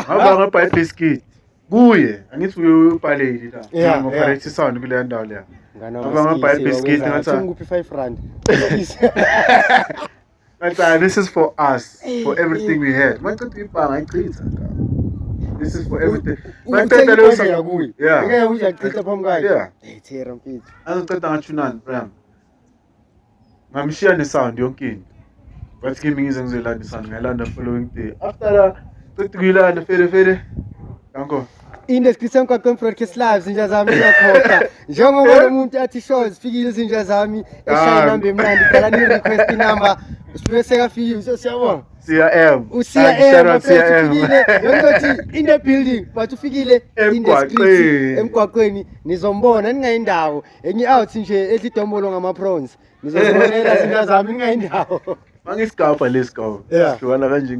ngaba ngebhayi biscuit kuye angithi uyopaleli la Yeah, ngoparate sound kule ndawo leya Ngana Aba ngabhayi biscuit ngathi nguphi 5 rand. ngathi this is for us for everything we had maqeda ibhanga ichitha this is for everything maqeda lo kuyi. yeah Ngeke uyaqitha phambi kwakhe. Yeah. Thera mfethu. azoceda ngathunani Bram ngamshiya nesound yonke into wathi kimi ngize ngizolanda isound ngayilanda following day after that ceda kuyilanda fere danko Indescription kwa broadcast live zinja zami yakhokha. Njengoba umuntu athi shows fikile zinja zami eshaya number emnandi dala ni request number. Sifike sekafika siyabona. CRM uCRM ufikile yonke in the building but ufikile in the street emgwaqweni nizombona ningayindawo enye out nje edidombolo ngama prawns nizozibonela zinja zami ningayindawo mangisigaba lesigaba Yeah. sihlukana kanje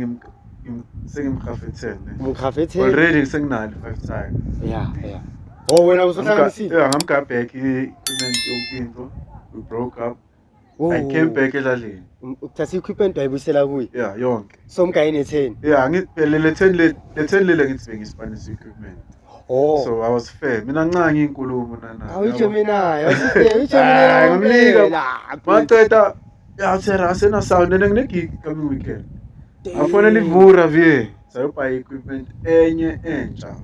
sengimkhafethene mkhafethe already senginalo 5 times yeah oh wena usohlanganisile yeah ngamga back i-equipment yonke into we broke up I came back edlaleni ukuthatha equipment wayibuyisela kuye yeah yonke so mgayine 10 yeah ngiphele le 10 lele ngithi bengispanisa equipment oh so I was fair mina ncane inkulumo nana awuyiJemini ayisiye uyiJemini ngimlika maqeda Yeah, asena sound and gig coming weekend. Afonela ivura vie. Sayopha equipment enye entsha.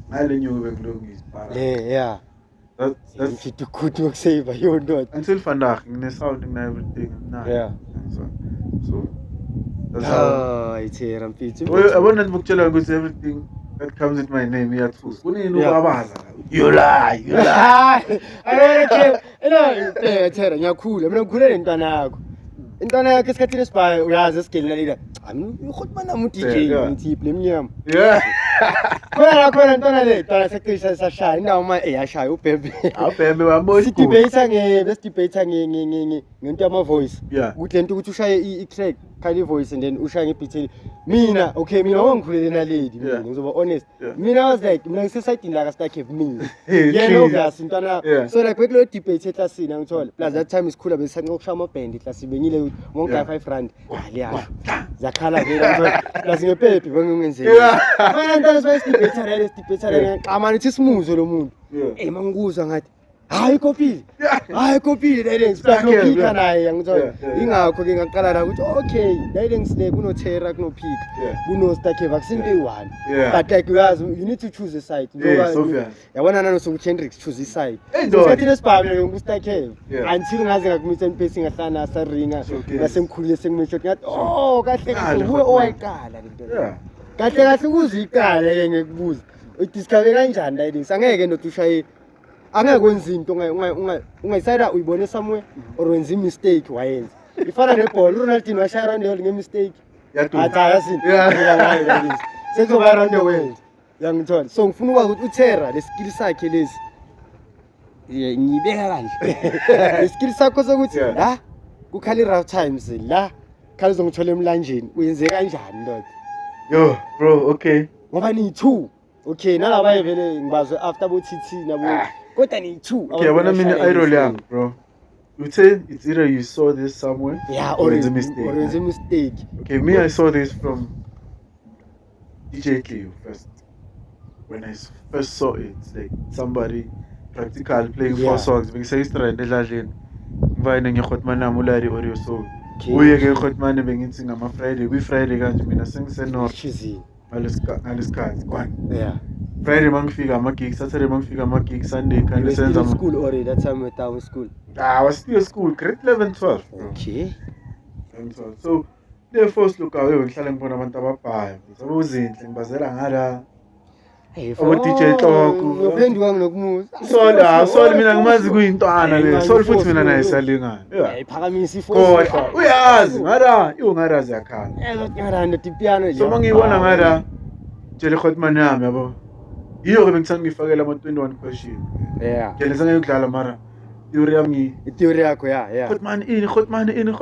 Ngale nyuke bekulungisa para. Yeah. That's Mfithu kuthi ukusave your not. until vandag ngine sound and everything. Nah. Yeah. So that's how. Ithera mfithu. Yabona ngikutshela ukuthi everything that comes with my name iyathusa. Kunini Yeah. ubabaza. You lie. Ithera ngiyakhula mina ngikhulele intwana yakho. Intwana yakho esikhathini esibhayo uyazi esigeli lila. Ukhotmana mu DJ ngithi lemnyama. Yeah. Khona intwana le intwana seqisha sashaya indawo ma eyashaya ubhebe. Awubhebe wamoshi. Debate ngento yama voice. Yeah. Ukuthi lento ukuthi ushaye i-track khali voice and then ushaye ngebeat. Mina wangikhulele na lady mina ngizoba honest. Mina I was like mina ngisesayidini la ka Stark Cave mina. Yena obvious intwana. So like bekulo debate eClassini ngithola. Plus that time isikhula besanqokusha ama band eClass bengile wonke 5 rand. Aliyasho. Zakhala vela plus ngepepe bengenzeni. Mana intwana sibedebate amani ithi simuzo lo muntu. Mangikuzwa ngathi hayi kopile dayile ngiphika naye ngithola ingakho ke ngaqala la ukuthi okay dayile ngisile kuno Terra kuno Peak kuno Stark Cave akusinto eyi1 but like you need to choose a side ngoba yabona nano so Kendrick choose a side isikhathi lesibhabile ngo Stark Cave until ngaze ngakumisa impesi ngahlana saringa ngasemkhulile sengimisho ngathi kahle kuwe owayiqala lento kahle ukuziqala ke ngekubuza udiscover kanjani dayile angeke ndotushaye angakwenza into ungayisayida uyibone somewhere or wenza imistake wayenza ifana neball Ronaldinho washaya around the world ngemistake yasin sekuzoba around the world yangithola so ngifuna ukwazi ukuthi uTerra le skill sakhe lesi ngibeka kanje le skill sakho sokuthi la kukhali rough times la khali uzongithola emlanjeni uyenze kanjani ndoda Yo bro okay ngoba ni 2 okay nalaba vele ngibazwe after bo TT nabo kodwa ni 2 okay yabona mina idol yami bro you say it's either you saw this somewhere or it's a mistake or it's a mistake okay me I saw this from DJ Cleo first when I first saw it like somebody practical playing 4 songs bengise istrand edladleni ngivayine ngekhotmana mulari audio so uye ke khotmane bengithi ngama Friday kwi Friday kanje mina sengise north chizini ngalesikhathi kwani yeah Friday mangifika ama gigs Saturday mangifika ama gigs Sunday kind of sense I'm school already that time we down school I was still school grade 11 12 okay so the first look away ngihlala ngibona abantu ababhaya sabuzinhle ngibazela ngala abo DJ Tloko ngophenduka nokumuza Sol mina ngimazi kuyintwana le Sol futhi mina naye salingana ayiphakamisa ifoni kodwa uyazi ngara ziyakhala ngara netipiano so mangiyibona ngara tshele khotman yami yabo yiyo ke bengithanda ngifakela ama 21 question ngele sengayokudlala mara theory yakho khotman ini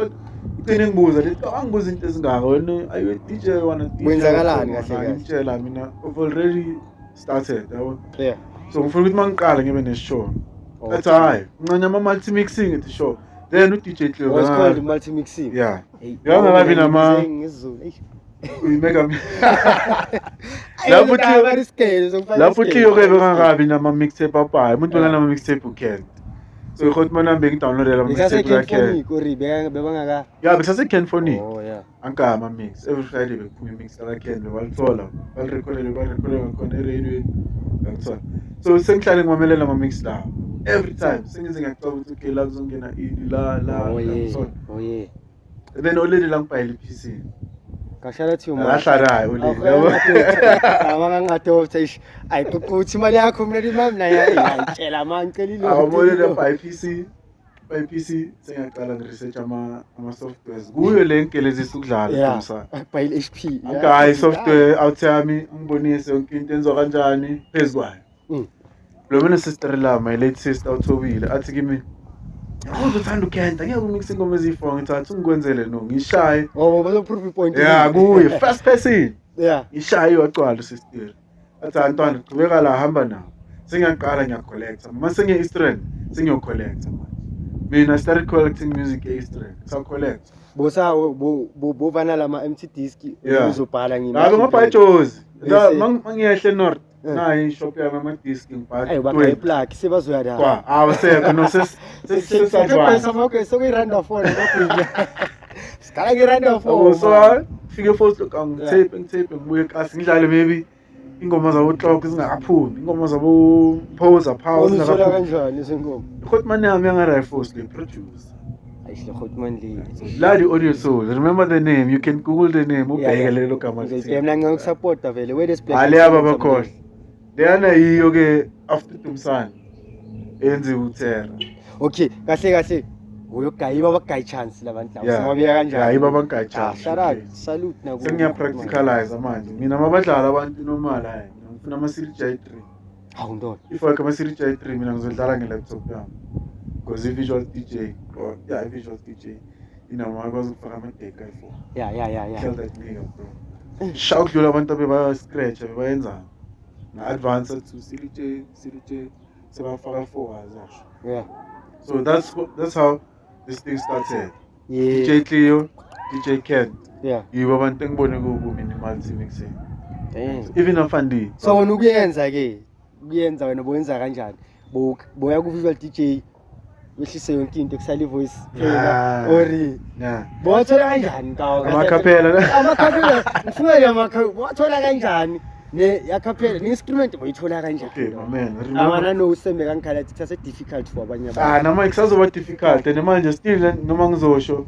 ithini ngibuza lithi angibuza into ezingaka wena ayo DJ wana DJ kwenzakalani kahle ngitshela mina I've already started yabo so ngifuna ukuthi mangiqala ngibe neshow that's high ngincanya ama multi mixing at the show then uDJ Cleo was called multi mixing yangakabi nama uyimeka lapho Cleo ke bengakabi nama mixtape apaya umuntu wena nama mixtape ukhen so khotman nambe ngidownloadela ama mixtape yakhe bebangaka besase Kenphonic anka ama mix every Friday bekuphuma mix la Ken balithola balirecordela khona eradio ngithola so sengihlale ngimamelela ama mix la every time sengize ngiyacaba ukuthi okay la kuzongena ini la so and then already la ngibhayile PC kashala thi uma ahlarayo already yabo abangangadopta ayiqoquthi imali yakho mina imali naye ayitshela mangicela awamolele by PC sengaqala ngiresearch ama softwares kuyo le ngelezisa ukudlala umsana bayile HP hayi software out yami ngibonise yonke into enziwa kanjani phezukwayo lo mina sister la my late sister uThobile athi kimi uzothanda ukhenta ngeke umixing ingoma ezifo ngithatha ungikwenzele no ngishaye bazo proof point kuye first person ishaye wagcwala sister athi antwana qhubeka la hamba nawo sengiyaqala ngiyacollecta mase ngiyistrand sengiyocollecta mina started collecting music e-strand so collect bosa bovana lama MT disc uzobhala ngimi ngabaphajozi la mangiyehle north nayi ishop yami ama-disc ngibhala Hey bakhaye plug sebazoya la. kwa awusekho no Sesizwa sokuyiranda phone ngobhili. Sikala ngiranda phone. so fike first ngitape ngibuye kasi ngidlale maybe ingoma zabo clock zingakaphumi ingoma zabo poser power Unishola zingakaphumi kanjani isengoma? Khotman yami yanga-Rifles le producer Ayihle Khotman le. Bloody Audio Soul remember the name you can google the name ubheke lelo gama Mina ngikusupport vele where this play. aliyaba bakhohle leyana yiyo ke after Tumsana enze uThera Okay, kahle. Uyogayiba bagayi chance labantu labo. Singabika kanjani? hayi babangayi chance Shout out, salute naku. sengiyapracticalize manje mina mabadlala abantu normal hayi ngifuna ama-Series J3 Hawu ndoda. if I ama-Series J3 mina ngizodlala nge-laptop yami because i-visual DJ or i-visual DJ akwazi ukufaka amadeka ayifo Yeah. tell that nigga bro shawudlula abantu abeba-scratch bebayenzani na-advance to Series J sebafaka 4 hours asho Yeah. so that's how this thing started Yeah. DJ Cleo DJ Ken Yeah. yibo abantu engibone ku-minimal mixing Damn. even afandi So wena ukuyenza wena boyenza kanjani? Boya ku visual DJ wehlise yonke into kusala ivoice phela ori yeah bothola kanjani kawo amakhaphela amakhaphela ufuna yamakhaphela wathola kanjani ne yakhaphela ne instrument boyithola okay kanjani my man abana no useme kankhala it's difficult for abanye abantu nama kusazoba difficult and manje still noma ngizosho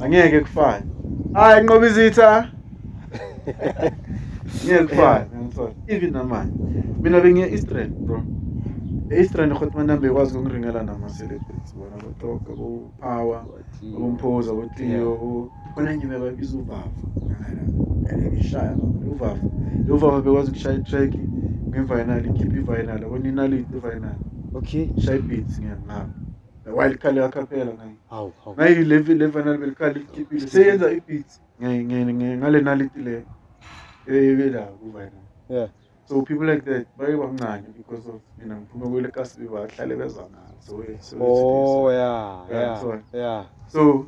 angeke kufane hayi nqoba izitha ngeke kufane ngithola even namanje mina bengiye Eastern bro Eastern Khotman nambe kwazi ukungiringela nama celebrities bona botoka bo power bomphoza bo Cleo khona nje bebabiza uVava ngishaya uVava bekwazi ukushaya track ngefinal ikhipha ifinal abona inality ifinal okay shy beats ngiyangaba while khale yakhaphela ngayi hawu ngayi level final belikhali ikhiphile seyenza ibeats ngale nality le ebela kuwena yeah so people like that baye bancane because of mina ngiphuma kwele kasi bahlale bezana so oh Yeah, yeah so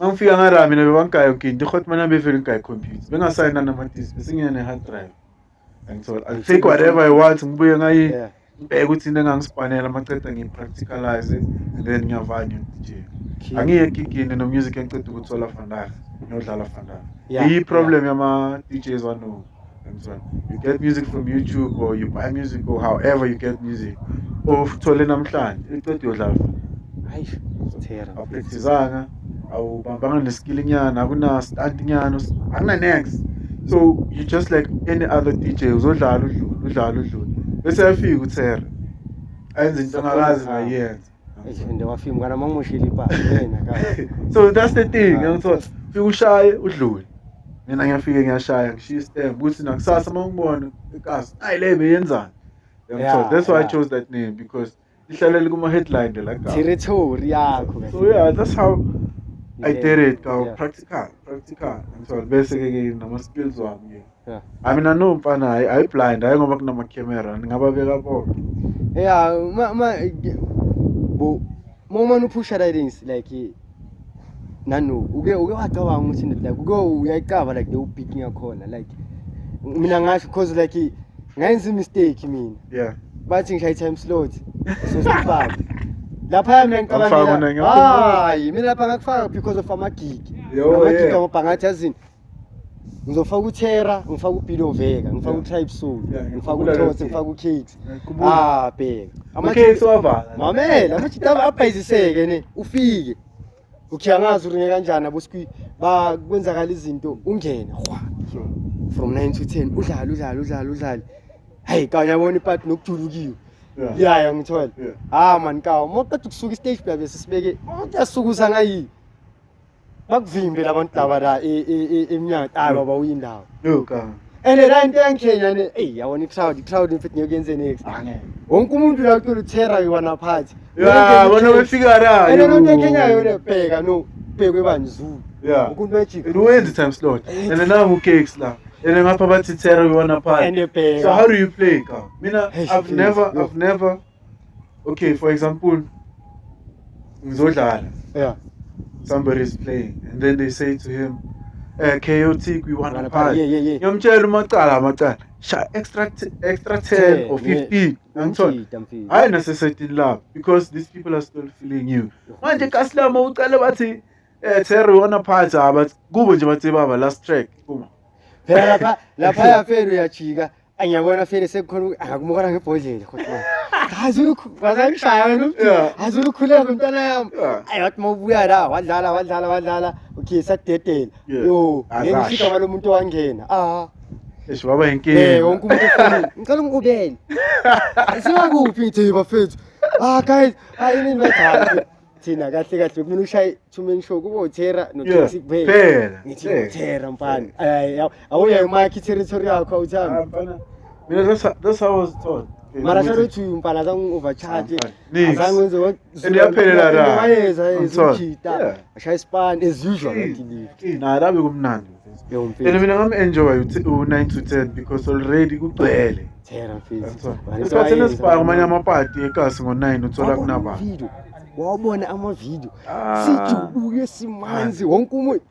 mangifika ngara mina bebangayo kinto ikhotmana bevele ngayi computer bengasayina nama-disc besingiyane hard drive angithola I take whatever I want ngibuye ngayi yeah ngibheke ukuthi into engangispanela maceda ngiyi-practicalize and then ngiyavanya DJ angiye gigini no-music engiceda ukuthola fandayo ngiyodlala fandayo iyi-problem yama-DJs wano you get music from YouTube or you buy music or however you get music or uthole namhlanje iceda uyodlala hayi Thera awupracticanga awubambanga neskill nyana akuna stunt nyana akuna-next so you just like any other DJ uzodlala udlule bese yafika uThera ayenza into angakazi ngayenza ende wafika kana mangoshila ipasi yena ka so that's the thing ngiyangithola fika ushaye udlule mina ngiyafika ngiyashaya ngishiya istem ukuthi nakusasa mangibona ikasi ayi le beyenzani ngiyangithola that's why I chose that name because ihlalele kuma headline la ka territory yakho so yeah that's how I did it Yeah. practical ngithola bese ke nama skills wami yeah I mean I know mfana I blind hayi ngoba kunama camera ngingababeka bonke yeah mama uphusha ridings like nano uke wacabanga ukuthi like uke uyayicaba like the picking yakhona like mina ngasho because like ngayenza mistake mina yeah bathi ngishaya time slot so sifaka lapha mina ngicabanga hayi mina lapha ngakufaka because of amagig amagig amabhangathi yazini ngizofaka uThera ngifaka uBidoveka ngifaka uTribe Soul ngifaka uThotse ngifaka uCakes bheka ama-cakes wavala mamela amajita abhayiziseke ne ufike ukhiyangazi uringe kanjani abosiki bakwenzakala izinto ungene from 9 to 10 udlala hey kanye yabona ipart nokujulukiwe yeah ngithola man kawo moqeda ukusuka istage play bese sibeke uyasukuza ngayi bakuvimbe labantu laba la eminyaka baba uyindawo yoka and la into yankenya ne yabona i-crowd mfethu ngiyokuyenze next wonke umuntu la uthola uThera yiwana phathi yeah bona befika la and into yankenya yona bheka no bhekwe banzulu yeah ukuntu magic wenza time slot and then now cakes la and then ngapha bathi Thera we wanna party and bheka so how do you play ka mina I've never okay for example ngizodlala yeah somebody is playing and then they say to him chaotic we wanna party yeah ngiyamtshela amacala extra 10 or 15 angithola hayi necessity love because these people are still feeling you manje kasilama ucale bathi Terry wona phansi but kubo nje bathi baba last track uma phela lapha yafela uyajika angiyabona fele sekukhona akakumukana ngebhodlela kodwa azulukhu bazangishaya nomntu azulukhuleka umntana yami ayiwathi mawubuya la wadlala okay sadedela yo ngengifika malo muntu wangena baba inkinga wonke umuntu ufuna ngicela ungubele singakuphi ngithi bafethu guys ayini nibethanda thina kahle kumele ushaye two-man show kubo uThera noThixi kuphela ngithi uThera mfana awuya emakhi territory yakho awuthami mina that's how I was taught mara sharuthi mfana zangu overcharge azange wenze endiyaphelela la wayeza ezukhita ashaya span as usual ngidili nalabe kumnandi and mina ngam-enjoy u-9 to 10 because already kugcwele Thera mfethu esikhathini esibhaka amanye amapati ekasi ngo-9 uthola kunaba wabona amavideo sijubuke simanzi wonke umuntu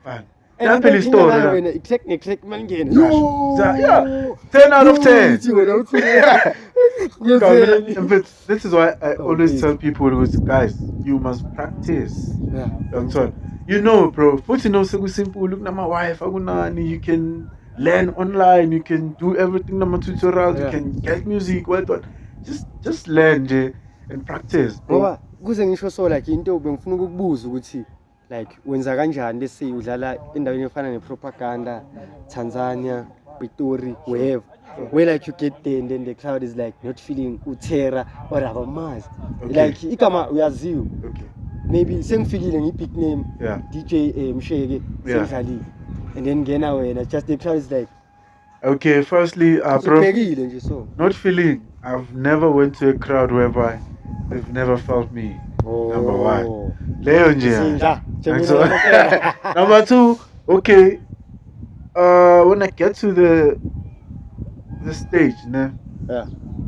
yaphela istory la wena exact mangena 10 out of 10 this is why I always tell people guys you must practice you know bro futhi no sekusimple kunama wifi akunani you can learn online you can do everything nama tutorials you can get music well done just learn nje and practice ngoba kuze ngisho so like into bengifuna ukukubuza ukuthi like wenza kanjani lesi udlala endaweni efana nePropaganda Tanzania Pitori wherever where like you get there and then the crowd is like not feeling uThera or Abamazi like igama uyaziwa maybe sengifikile ngibig name DJ Msheke sengidlalile and then ngena wena just the crowd is like okay firstly bro nje so not feeling I've never went to a crowd whereby they've never felt me number one leyo nje number two okay when I get to the stage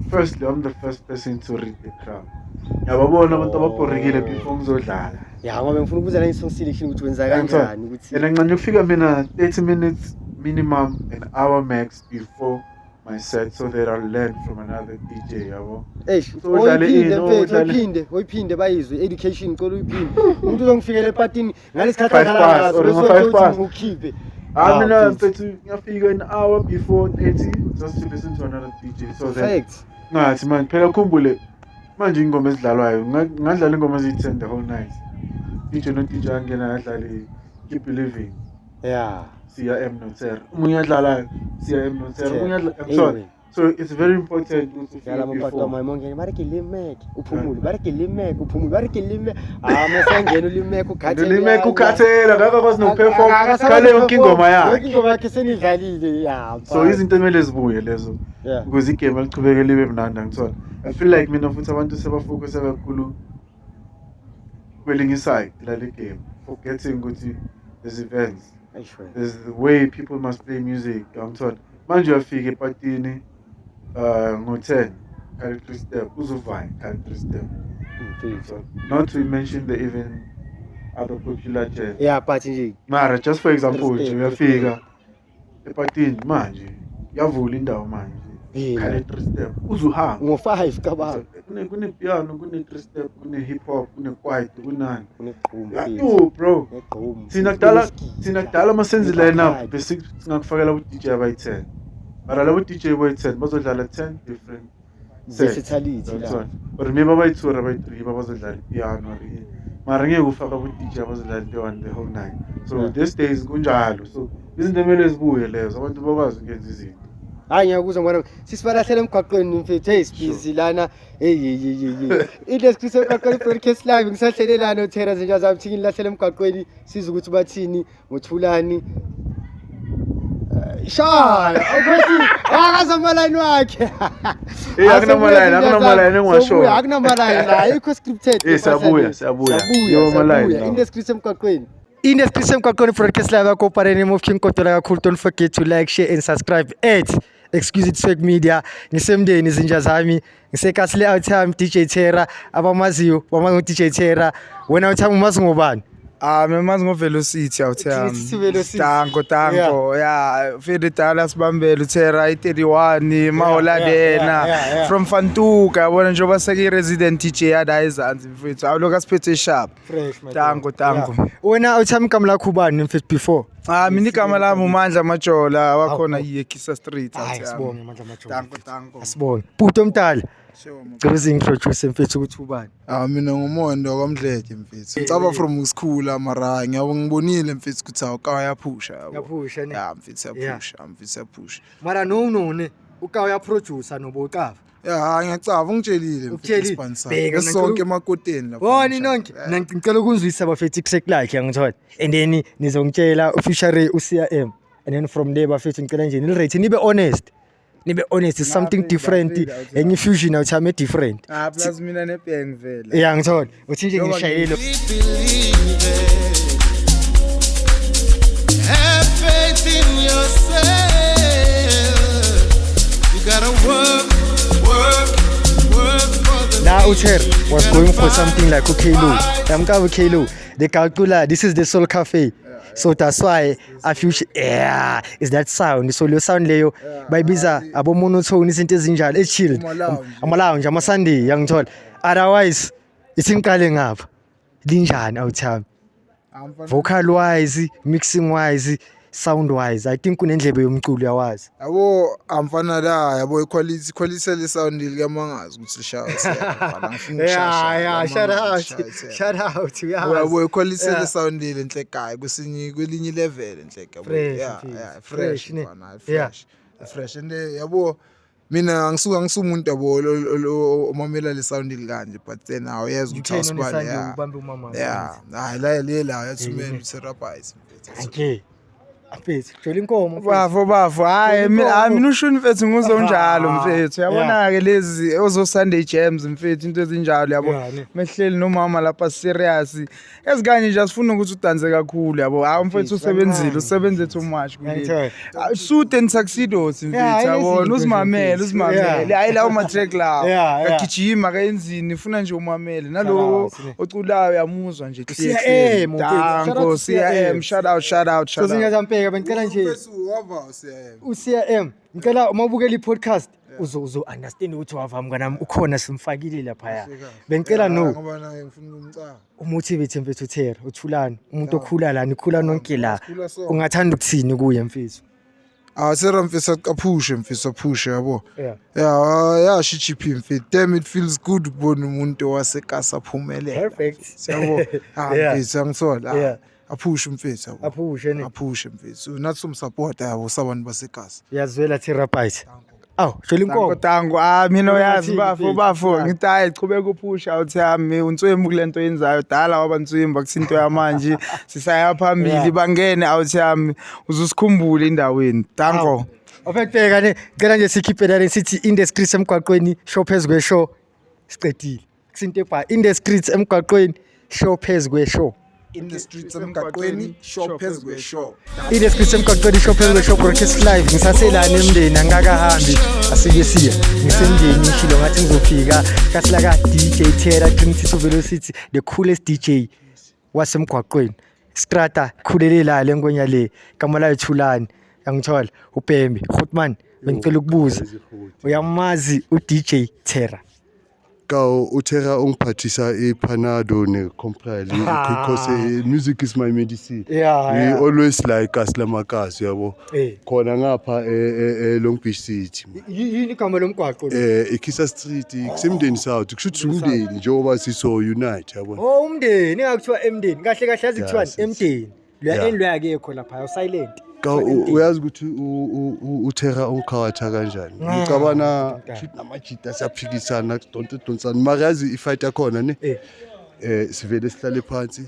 firstly I'm the first person to read the crowd yababona abantu ababorikile before ngizodlala ngoba ngifuna ukubuza la song selection ukuthi wenza kanjani ukuthi and ngincane ukufika mina 30 minutes minimum an hour max before my set so that I'll learn from another DJ yabo oyiphinde bayizwe education qolo uyiphinde umuntu uzongifikela epatini ngalesikhathi ukhiphe mina mfethu ngiyafika an hour before 30 just to listen to another DJ so that ngathi man phela khumbule manje ingoma ezidlalwayo ngadlala ingoma eziyi-10 the whole night DJ no-DJ angena adlale Keep Believing CRM noThera umunye adlala CRM noThera umunye adlala so it's very important to yala mapato amamongeni bareke limeke uphumule bareke limeke uphumule bareke limeke masangena ulimeke ukhathela ngakho kwazi noperform khale yonke ingoma yakhe senidlalile so izinto emele zibuye lezo because igame lichubeke libe mnandi ngithola I feel like mina futhi abantu sebafocus kakhulu kwelinye side lale game forgetting ukuthi there's events there's the way people must play music ngithola manje uyafika epatini ngo-10 character step uzuvine character step not to mention the even other popular jazz but nje mara just for example nje uyafika epatini manje yavula indawo manje character step uzuhamba ngo-5 kababa kune-piano kune-3 step kune-hip hop kune-kwaito kunani yo bro thina kudala masenzi line up bese singakufakela u-DJ abayi-10 mara labo DJ boyi-10 bazodlala 10 different versatility or maybe abayi-2 or abayi-3 bazodlala ipiano mara ngeke ufaka ku-DJ abazodlala into the whole night so these days kunjalo so izinto emele zibuye lezo abantu bakwazi ukwenza izinto ngiyakuza ngwana sisibalahlele emgwaqweni mfethu busy lana indescription emgwaqweni broadcast live ngisahlele lana uThera zinja zami thini lahlele emgwaqweni siza ukuthi bathini ngothulani shala ukuthi akazamalini wakhe akunamalini engiwasho akunamalini la ayikho scripted siyabuya yo malini indescription emgwaqweni emgwaqweni broadcast live akopareni move King Kotola kakhulu don't forget to like share and subscribe Excuse it Swag Media ngisemndeni zinja zami ngisekasile out time DJ Thera abamaziyo bama DJ Thera wena uthama umazi ngobani Memazi ngoVelocity awuthami. Trinity to Velocity. Tango. Yeah, Fede Dala sibambele uThera i31 Maholadena yeah. from Fantuka yabona njengoba seke resident DJ yada ezansi mfethu. Awuloka siphethe sharp. Fresh man. Tango. Yeah. Wena uthami igama lakho ubani mfethu before? Mina igama lami uMandla Majola wakhona yiKisa Street Hayi awuthami. sibonge manje majola. Tango. Asibonge. Bhuti omdala. Sure. Ngeke uzintroduce mfethu ukuthi ubani. Mina nguMondo kwaMdleke mfethu. Ngicaba from school mara ngiyabonile mfethu ukuthi awuka yaphusha yabo. Yaphusha ne. Yeah, mfethu yaphusha. Mara no uka uyaproducer nobo uqava. Yeah, ngiyacava ungitshelile Ukutsheli. mfethu sonke emakoteni lapha. Woni nonke ngicela ukuzwisa bafethu ikusek ngithola. And then nizongitshela officially uCRM. And then from there bafethu ngicela nje nilirate nibe honest. It's something different. Enye fusion awuthame different. Plus mina nebang vele. Yeah ngithola. Uthi nje ngishayile. Have faith in yourself. You gotta work for the Now Uther was going for something like Ukelo. Yamka Ukelo. The calcula, this is the Soul Cafe. So that's why I feel is that sound. So your sound leyo bayibiza abo monotone izinto ezinjalo e chilled. Ama lounge ama Sunday yangithola. Otherwise isimqale ngapha. Linjani awuthami? Vocal wise, mixing wise, sound wise. I think kunendlebe yomculo yawazi. Yabo amfana la yabo quality le sound likamangazi ukuthi lishawa siyabhala ngifuna Yeah, shout out. Yabo quality le sound lenhle ekhaya kwelinye level enhle yabo. Fresh Yeah. Fresh and yabo mina ngisuka umuntu yabo omamela le sound likanje but then awuyazi ukuthi awusibani ubambe umama. yeah la yathumela utherapise Okay. Afethu jela inkomo bafo hayi mina usho mfethu nguzonjalo mfethu yabona ke lezi ozo Sunday jams mfethu into ezinjalo yabo mehleli nomama lapha serious ezikanye nje asifuna ukuthi udanse kakhulu yabo hayi mfethu usebenze too much kuleli suit and tuxedos mfethu yabona uzimamele hayi la uma track lawo agijima kaenzini ufuna nje umamele nalo oculayo yamuzwa nje clear danko CRM shout out Ngiyazambeka bengicela nje uCRM ngicela uma ubukela iPodcast uzo understand ukuthi wava mnganami ukhona simfakile lapha bengicela ngoba ngifuna ukumcaka umotivate mfethu uThera uthulani umuntu okhula la nikhula nonke la ungathanda ukuthini kuye mfethu Sera mfethu aphushe mfethu aphushe yabo yeah GP mfethu damn it feels good ukubona umuntu wasekasa aphumelela perfect yabo mfethu angithola aphushe mfethu aphushe mfethu nathi somsupport yabo sabantu basekasa yazwela therapist jela inkomo tango mina uyazi bafo ngithi hayi chubeka uphusha awuthami uNtswembu kulento yenzayo dala wabantswembu akusinto yamanje sisaya phambili bangene awuthami uzusikhumbule endaweni tango ofekubheka ngicela nje sikhiphe la sithi indiscreet emgwaqweni show phezwe show siqedile kusinto ebha indiscreet emgwaqweni show phezwe show in the streets emgaqweni shop phezwe show indiscreet emgwaqweni show phezwe show broadcast live ngisaselana emndeni angakahambi asike siya ngisendlini ngishilo ngathi ngizofika kasi la ka DJ Thera Trinity to Velocity the coolest DJ wasemgwaqweni strata khulelela le ngonya le igama la Thulani yangithola uBhembe Goodman bengicela ukubuza uyamazi uDJ Thera Uthera ungiphathisa iPanado neComprel because music is my medicine. We always like Kaslamakasi yabo. Khona ngapha Long Beach City. Yini igama lomgwaqo eKisa Street kusemndeni South kushuthi umndeni njengoba siso unite yabo. Umndeni engakuthiwa emndeni kahle yazi kuthiwa emndeni lo akekho lapha silent. Uyazi ukuthi uThera ungkhawatha kanjani ngicabana shit namajita siyaphikisana donsana makazi ifight yakhona ne sivele sihlale phansi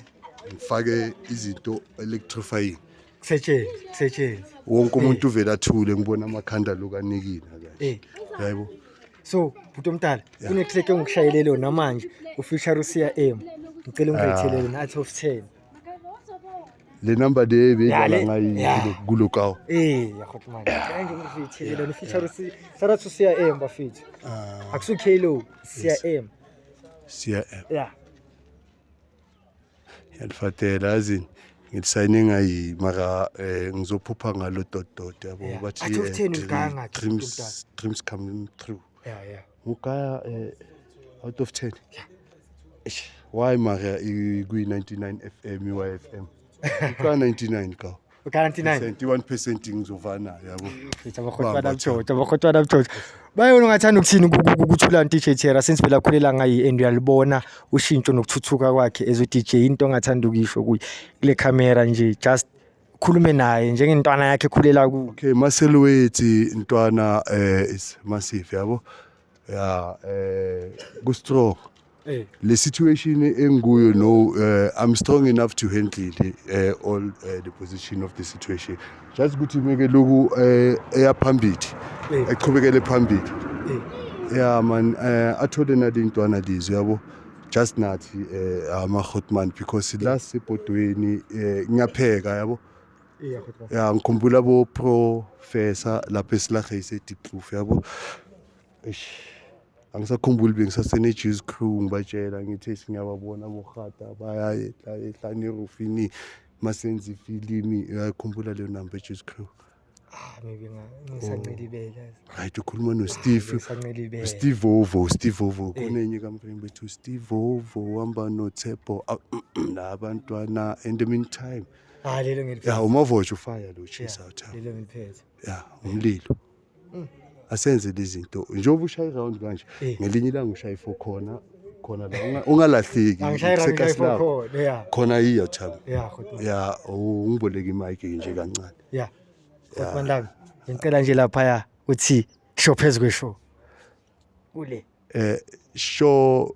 ngifake izinto electrifying kusetshenzwe wonke umuntu uvela athule ngibona amakhanda lokanikina kahle yabo so bhuti omdala kune track engikushayelele namanje ufeature uCRM ngicela ungithelele nathi of 10 le number de beyidlala ngayi kulokawo yakhothi manje kanje ngifithelele no feature sarathu CRM bafethu akusu Klo CRM yeah Yalifatela azini ngilisayine ngayi mara ngizophupha ngalo dot yabo bathi Out of 10 ugaya ngathi uMntwana? dreams coming true. Yeah. Ugaya out of 10. Eish, why mara kwi 99 FM YFM? Ugaya 99 ka. Ugaya 99. 71% ngizovana yabo. Abakhotwana mthothi. Bayona ngathanda ukuthini ukuthula DJ Thera since phela khulela ngayi and uyalibona ushintsho nokuthuthuka kwakhe as DJ into ongathanda ukisho kule camera nje just khulume naye njengentwana yakhe khulela ku. Okay, maselwethi intwana is massive yabo. Yeah, go strong. The situation enguyo no I'm strong enough to handle all the position of the situation. Just ukuthi meke loku eyaphambili eqhubekele phambili. Yeah man, athole nadintwana lizwe yabo. Just nathi ama hotman because last sepotweni ngiyapheka yabo. Yeah, ngikhumbula bo professor lapha esilahise deep proof yabo. Angisakhumbuli bengisasene Juice Crew ngibatshela ngithi singiyababona bohata baya ehlane rufini masenzi filimi uyakhumbula leyo number Juice Crew. Maybe ngisancelibela. Right ukhuluma no Steve Vovo kunenye kaMpembe to Steve Vovo hamba no Tshepo labantwana in the meantime. Lelo ngiliphethe. Yeah, umavojo fire lo chase out. Lelo ngiliphethe. Yeah, umlilo. Asenze lezinto njengoba ushaya round kanje ngelinye ilanga ushaye for khona la ungalahleki khona yiyo chama yeah ungiboleka imic nje kancane yeah bandami ngicela nje lapha uthi show phezwe show ule show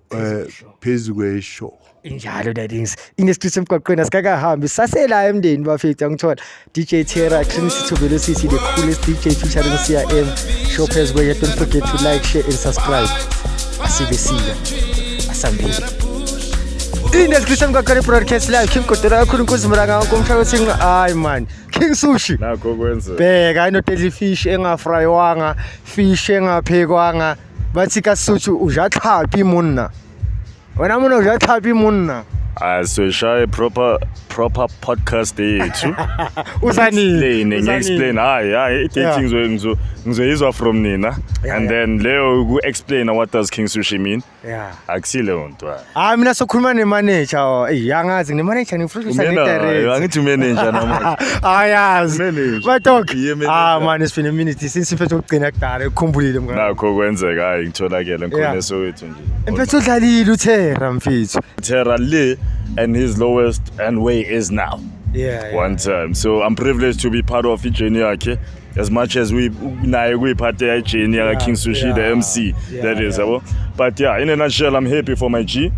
phezwe show injalo dadings inescript emgwaqweni asikakahambi sasela emndeni bafethu angithola DJ Thera Trinity to Velocity the coolest DJ featuring CRM show phezwe don't forget to like share and subscribe asibesiya asambili inescript emgwaqweni broadcast live King Kodela kakhulu nkuzimranga ngomhla wesinga hayi man King Sushi nakho kwenza bheka ino deli fish engafrywanga fish engaphekwanga bathi kaSuthu ujaxhaphi munna wena mona ujaxhaphi munna so shy proper podcast yethu uzanini explain hayi things ngizoyizwa from nina and then leo ku explain what does King Sushi mean akusile ontwa mina sokhuluma ne manager yangazi ne manager ngifuna direct angithi manager namanje ayazi batok man it's been a minute since ifethe ukugcina kudala ekukhumbulile mngani nakho kwenzeka hayi ngitholakele ngikhona sowethu nje empethu udlalile uThera mfethu Thera le and his lowest and way is now one time so I'm privileged to be part of the journey yakhe as much as we naye kuyiphathe ya journey ya King Sushi the MC that is but yeah in a nutshell I'm happy for my G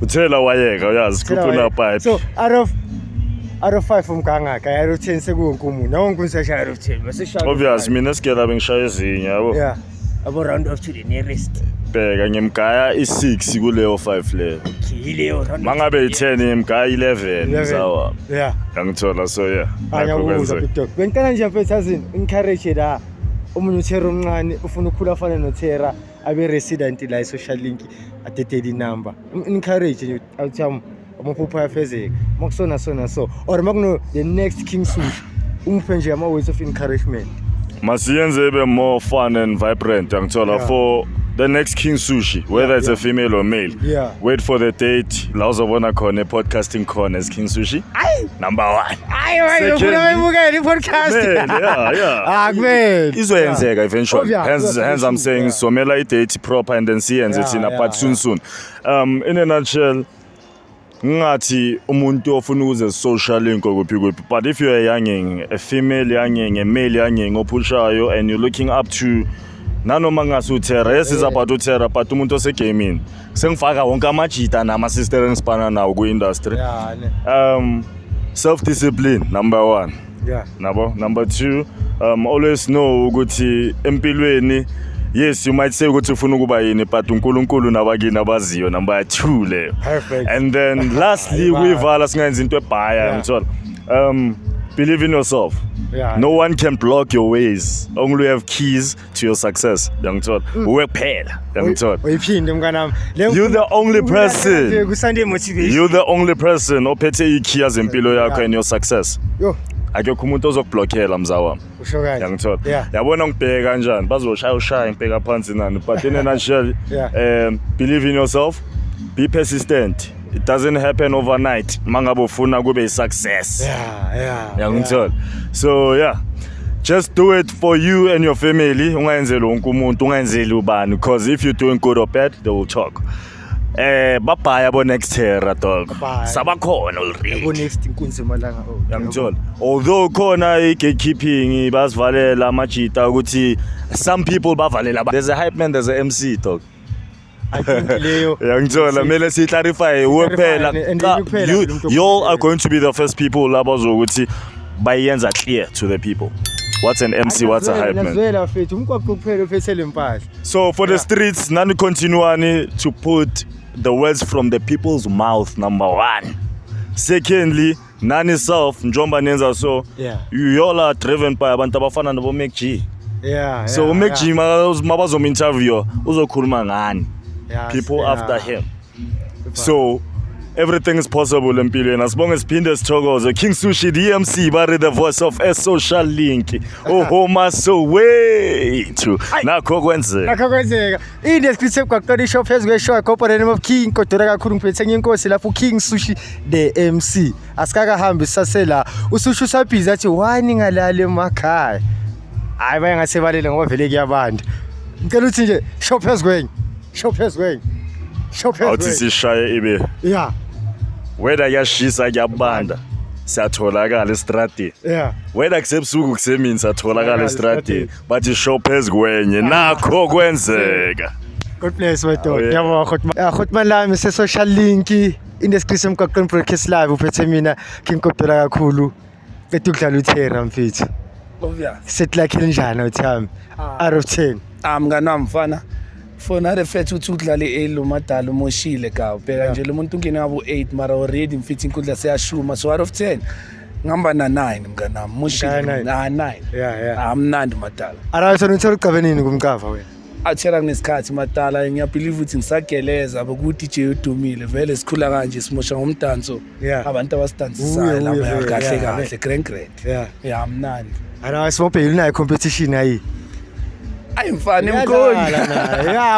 uthela wayeka uyazi kuphuna pipe so out of 5 umgangaka out of 10 sekuwonkumu nawo ngikusasha out of 10 masishaya obvious mina sikela bengishaya ezinye yabo abo round off to the nearest bheka ngimgaya i6 kuleyo 5 leyo yileyo mangabe i10 ngimgaya 11 sawa ngithola so ayawuza TikTok bengicela nje mfethu azini encourage la umunye uThera omncane ufuna ukukhula afana noThera abe resident la social link atethe number encourage nje awuthama amaphupho ayafezeka makusona so or makuno the next King Sushi umuphe nje ama words of encouragement masiyenze ibe more fun and vibrant ngithola for the next King Sushi whether it's a female or male wait for the date la uzobona khona podcasting corner as King Sushi number 1 ayi ufuna uyibuke i podcast akumele izoyenzeka eventually hence I'm saying somela I date proper and then siyenze thina but soon in a nutshell ngathi umuntu ofuna ukuze social link kuphi but if you are young a female young a male young ophushayo and you're looking up to nanoma ngasuthera yes is about uThera but umuntu osegaming sengifaka wonke amajita nama sister engisipana nawo ku industry self discipline number 1 nabo number 2 always know ukuthi empilweni yes you might say ukuthi ufuna ukuba yini but uNkulunkulu nabakini abaziyo number 2 leyo and then lastly we've singenza into ebhaya ngithola believe in yourself Yeah. No one can block your ways. Only have keys to your success. Yangithola. Uwephela. Yangithola. Uyiphinde mnganami. You're the only person. Ku-Sunday Motivation. You're the only person ophethe ikey zempilo yakho and your success. Yo, Akekho umuntu ozokublockela mzawami. usho kahle. Yangithola. Yeah. Yabona ngibheka kanjani? Bazoshaya ngibheka phansi nani. But in a nutshell, Yeah. believe in yourself. Be persistent. It doesn't happen overnight. Mangabe ufuna kube success. Yeah. Yangithola. So yeah. Just do it for you and your family. Ungayenzeli wonke umuntu, ungayenzeli ubani, because if you're doing good or bad, they will talk. Bye abo next year dog. Sabakhona already. Go next inkunzi malanga. Yangithola. Although khona i-gatekeeping basivalela amajita ukuthi some people bavalela. There's a hype man, there's a MC dog. I think leyo. Yangithola mele si clarify uphela. You all are going to be the first people abazokuthi bayenza clear to the people. What's an MC? What's a hype man? Nazwela mfethu umkwaqo kuphela uphethele impahla. So for the streets, nani continuani to put the words from the people's mouth, number one. Secondly, nani self, njomba nenza so, you all are driven by abantu abafana nabo Mac G. So Mac G mabazom interview, uzokhuluma ngani. People after him. So everything is possible empilweni. Asibonge siphinde sithokoze. King Sushi, the MC, bari the voice of a social link. Homa so way to. Nakho kwenzeka. Indescription kwakutona ishop phezulu show corporate name of King kodwa kakhulu ngiphethe ngenkosi lapho King Sushi the MC. Asikakahambi sasela. Usushi usabhiza athi wani ngalale emakhaya. Hayi bayangasebalele ngoba vele kuyabanda. Ngicela uthi nje shop phezulu. Awuthi sishaye ibe. Yeah. Whether yashisa kuyabanda siyatholakala estradini. Whether kusebusuku kusemini siyatholakala estradini. But ishop ezikwenye nakho kwenzeka. God bless my dog. Yabona Khotman lami se social link in the screen emgaqweni broadcast live uphethe mina King Koptola kakhulu. Bethu kudlala uThera mfethu. Obvious. Set like njani uthami? Out of 10. Mngani wami mfana. Fona refethu ukuthi udlale elo madala umoshile ka ubheka nje lo muntu ungene ngabo 8 mara already mfithu inkundla seyashuma so out of 10 ngihamba na 9 mngani wami moshile na 9 amnandi madala Arayo ngithola uqabenini kumqava wena athera kunesikhathi madala ngiyabelieve ukuthi ngisageleza bokuthi DJ udumile vele sikhula kanje simosha ngomdanso abantu abasidansisayo la kahle great amnandi Arayo sibophe nayo competition ayi ayimfana emkhoni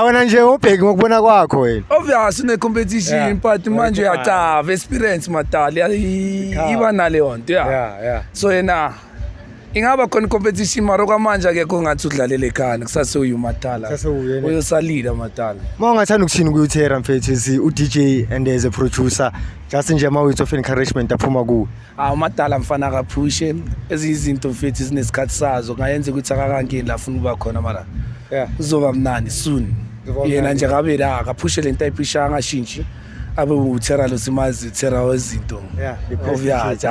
wena nje ubheki ngokubona kwakho wena obvious une competition but manje uyacava experience madala iba naleyo nto so yena ingaba khona competition mara kwamanje akekho ngathi udlalele ekhaya kusase uyumadala uyosalida madala Mawungathanda ukuthini kuyothera mfethu u DJ and as a producer just nje words of encouragement aphuma kuwe umadala mfana akaphushe ezizinto mfethu zinesikhathi sazo ngayenza ukuthi akakange la ufuna uba khona mara uzoba mnandi soon yena nje akabe la akaphushe lento ayiphisha angashintshi abe uthera lo simazi uthera wezinto obvious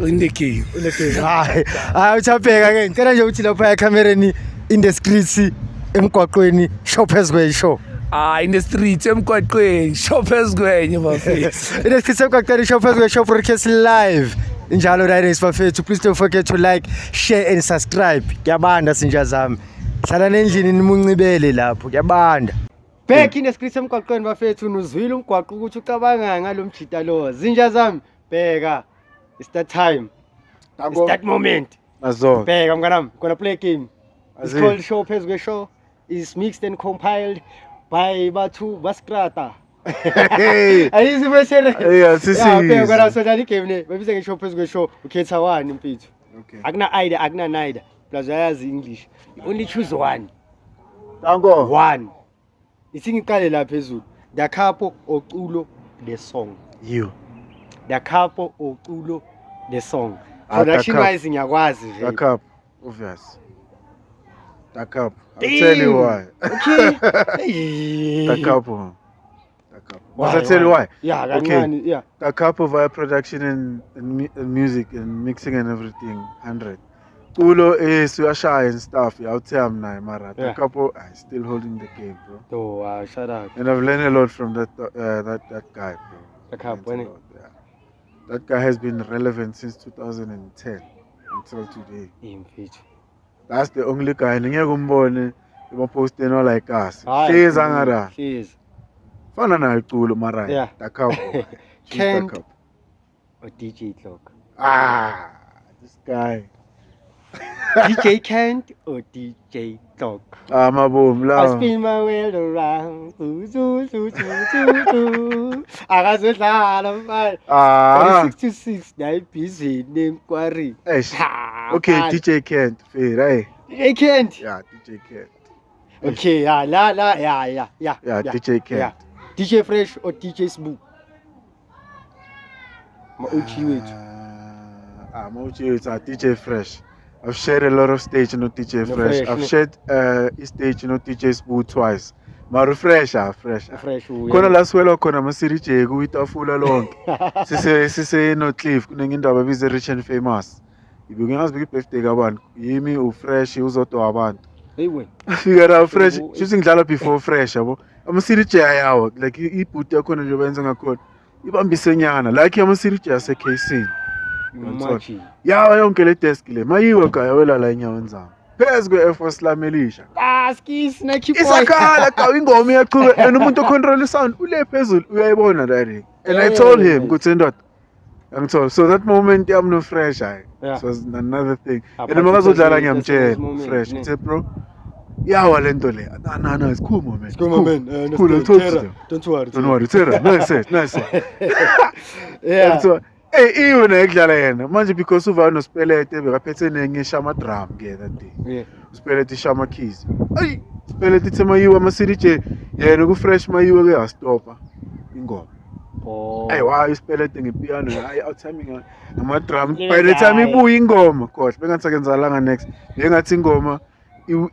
in the game hayi uthapeka ke ngicela nje ukuthi lapha ekamereni in the streets emgwaqweni shop ezwe show in the streets emgwaqweni shop ezwenye bafethu in the streets emgwaqweni shop ezwe show broadcast live njalo riders bafethu please don't forget to like share and subscribe kuyabanda sinja zami hlala nendlini nimuncibele lapho kuyabanda back in the streets emgwaqweni bafethu nuzwile umgwaqo ukuthi ucabanga ngalomjita lo zinja zami bheka it's that time. It's that moment. Beg, I'm gonna play a game. It's called Show Pezwe Show. It's mixed and compiled by Batu Baskrata. Hey. Are you supposed to? Yeah, I'm gonna so that game. Maybe say Show Pezwe Show. Okay, it's one in pitch. Okay. Agna neither. Plus I English. You only choose one. Tango. One. You think kale la Pezu. The capo or ulo the song. You. The capo or ulo the song. Production wise in Yagwazi. The cup, obvious. The cup. I'll tell you why. Okay. The cup. I'll tell you why. Yeah, okay. Yeah. The cup via production and music and mixing and everything. 100. Ulo is shy and stuff. I'll tell him now, Mara. The couple I still holding the game, bro. Oh, shut up. And I've learned a lot from that guy, bro. The cup, when That guy has been relevant since 2010. until today. Mfethu. That's the only guy. Ngeke umbone posting all like us. Hayi, Hlezi angara. hlezi. Fana nayo iculo mara. Yeah. Da couple. Kent or DJ Clock? This guy. DJ Kent or DJ Clock? Maboom I la. spin my world around. Akazodlala manje. 66 nayi busy name Quarry. Okay, DJ Kent. Fair, right? DJ Kent. Yeah, DJ Kent. Okay, yeah, yeah, DJ Kent. Yeah. DJ Fresh or DJ Smooth? Ma-OG wethu. Ma-OG wethu, DJ Fresh. I've shared a lot of stage, DJ Fresh. I've shared stage, DJ Smooth twice. Mara fresh. Fresh. Khona la swela khona masiri J kuyitafula lonke. Sise no Cliff kunenye indaba ebize Rich and Famous. Ibuke ngazi birthday kabantu. Yimi uFresh uzodwa abantu. Hey wena. Figure out Fresh. Shuthi ngidlala before Fresh yabo. Amasiri J ayawo like ibhuti yakhona nje benza ngakhona. Ibambise nyana like amasiri J ase KC. Machi. Yawa yonke le desk le mayiwe gaya wela la enyaweni zami. Phezu kwe Force lamelisha. Skis Nike boy. Isakhala ka ingoma iyaqhubeka and umuntu ocontrol sound ule phezulu uyayibona direct. And I told him ukuthi ndoda angithola so that moment yami no Fresh hayi. So was another thing. And makazodlala ngiyamtshela Fresh ngithi bro yawa lento le. No, it's cool man. Cool man. Cool, Don't worry. Don't worry. Tera. Nice. Yeah. So even ekudlala yena manje because uva no Spelete bekaphethe nenye shama drum ke that day. Yeah. Spelete shama keys. Ay, Spelete thema yiwa ama City J yena ku Fresh mayiwe ke yastopa ingoma. Oh. Ay why Spelete ngepiano ay outtiming ama drum by the time ibuya ingoma gosh bengathakenzalanga next bengathi ingoma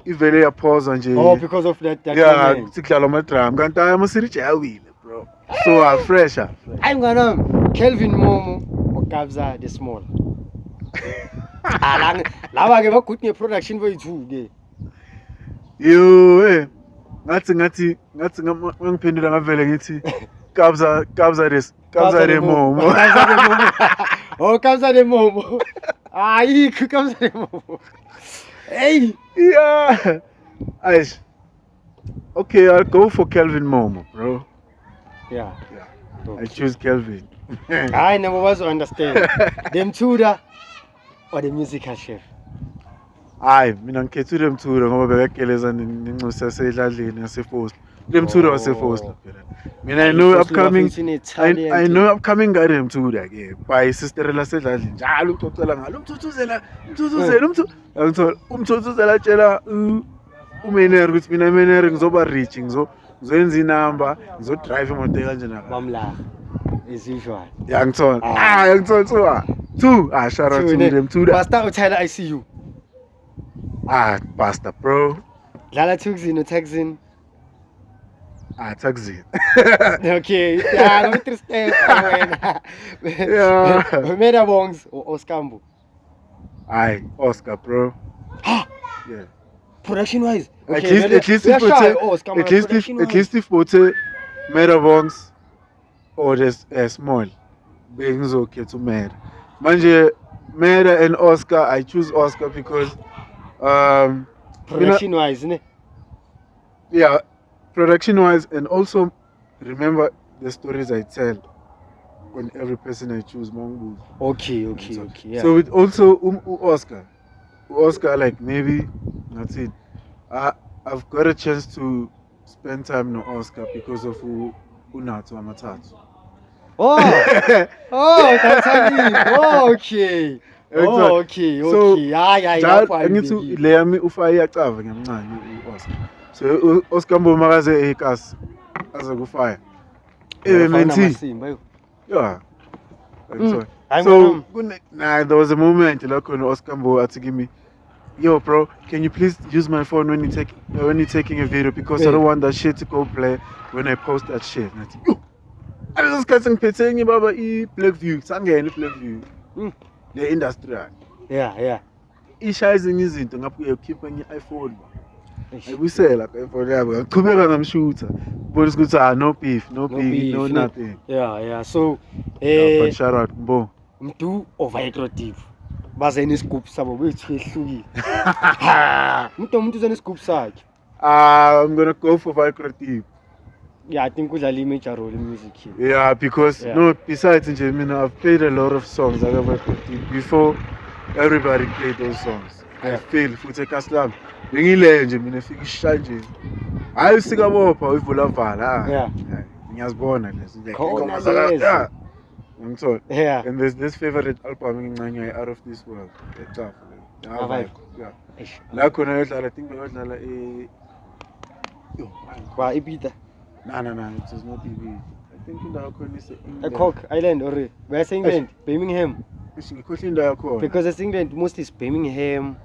ivele ya pause nje. Oh, because of that yeah sikudlala ama drum kanti ay ama City J awile bro. So Fresh. I'm gonna Kelvin Momo or Kabza the Small. Laba ke bagood nge-production bethu ke. Yo ngathi ngangiphendula ngavele ngithi Kabza the Momo. Oh Kabza the Momo. Ayi Kabza the Momo. Hey, yeah. Aish. Okay, I'll go for Kelvin Momo, bro. Yeah. I choose Kelvin. I never was to understand. Them Tudor or the musical chef? Hayi, mina ngikhethe them Tudor ngoba bekageleza nenxusa yasedladleni yaseForce. Them Tudor waseForce phela. Mina I know upcoming guy them Tudor ke. By sister lasedladleni njalo uxoxela ngalo umthuthuzela umthuthuzela tshela uMener ukuthi mina Mener ngizoba rich ngizoyenza inamba ngizodrive imoto kanjena. Bamla. As usual. Yangithola. Yangithola. Two. Shout out to them two. Pastor Tyler, I see you. Pastor, bro. Lala Tuxin or Texan? Taxi. Okay. Yeah, I'm interested. Yeah. Meda Bongs or Oscambo? Oscar, bro. Yeah. Production wise. Okay, at least if Pote Meda Bongs or just small. Being okay to Meda. Manje Meda and Oscar, I choose Oscar because production wise, isn't it? Yeah, production wise, and also remember the stories I tell on every person I choose. Mongoose. Okay. Yeah. So with also Oscar, like maybe that's it. I've got a chance to spend time no Oscar because of Unato Amatatu. Oh, that's how okay. Okay. So, yeah. Ngithi le yami ufa iyacava ngemncane uOscar. So Oscar Mbomakaze ekas aze kufaya. Menti. Yeah. So there was a moment like when Oscar Mbo had to give me, yo bro, can you please use my phone when you're taking a video because I don't want that shit to go play when I post that shit. And I think, yo, I was just cutting petting baba Blackview, sangene Blackview. The industry. Yeah. Ishayizing izinto ngapha uyakhipha nge-iPhone. Ayibuyisela iPhone yabo. Ngaqhubeka ngamshutha. Bonus ukuthi no beef, no nothing. Yeah. So but shout out Mbo. Mdu over aggressive. baze nesigubhu sabo bethu ehlukile. Umuntu uzenesigubhu sakhe. I'm gonna go for Valkratiep. Yeah, I think udlala major role in music here. Yeah, because no, besides nje mina I've played a lot of songs like Valkratiep before everybody played those songs. I feel futhi eKaslami. Bengile nje mina efika ishaya nje. Hayi usika bopha uyivula vala. Yeah. Ngiyazibona lezi Khona ngiyazala. lezo. Ngithola. Yeah. And there's this favorite album engincane Out of This World. Ecaf. Yeah. La khona yodlala, I think yodlala Wa ibita. No, it is not EB. I think indawo khona ise A Cork Island or where's England? Birmingham. ngikhohle indawo yakhona. Because it's England most is Birmingham.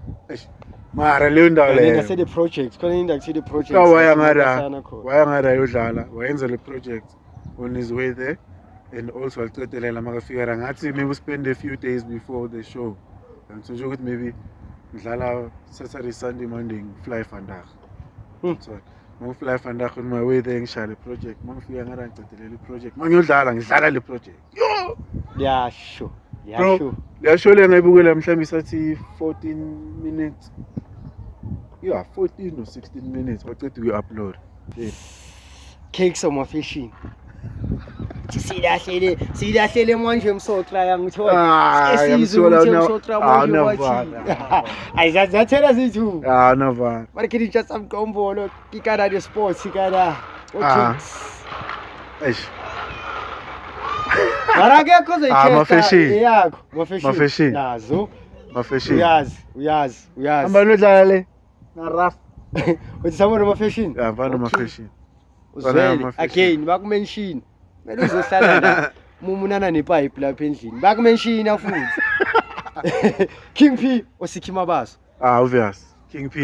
Mara leyo ndawo And then I leyo. said the project. Khona indawo kuthi the project. Wayangara yodlala, wayenza le project on his way there and also waqedelela makafika ngathi maybe spend a few days before the show. And so ukuthi maybe ngidlala Saturday, Sunday, Monday fly vandag. So fly vandag on my way there ngishaya le project. Mangifika ngara ngicedelela i project. Mangiyodlala ngidlala le project. Yo! Yeah, sure. Yeah, Bro, sure. le show le ngayibukela mhlawumbe isathi 14 minutes. Yeah, 14 or 16 minutes. Waqeda ukuyi-upload. Cakes on my fishing. Silahlele manje emsokla yangithola. Esizwe emsokla manje wathi. Ayizathela zithu. Navana. Mara ke ditša tsa mkombolo ke kana di sports kana. Okay. Eish. Mara ke koze mafishing. yakho, Mafishing. Nazo. Mafishing. Uyazi. Amba nodlala le. Na rough. Uthi sabona mafishing? Yeah, mfana mafishing. Uzwele again bakumention. Mele uzohlala la. Mumunana nepipe lapha endlini. Bakumention futhi. King P osikhima baso. Obvious. King P.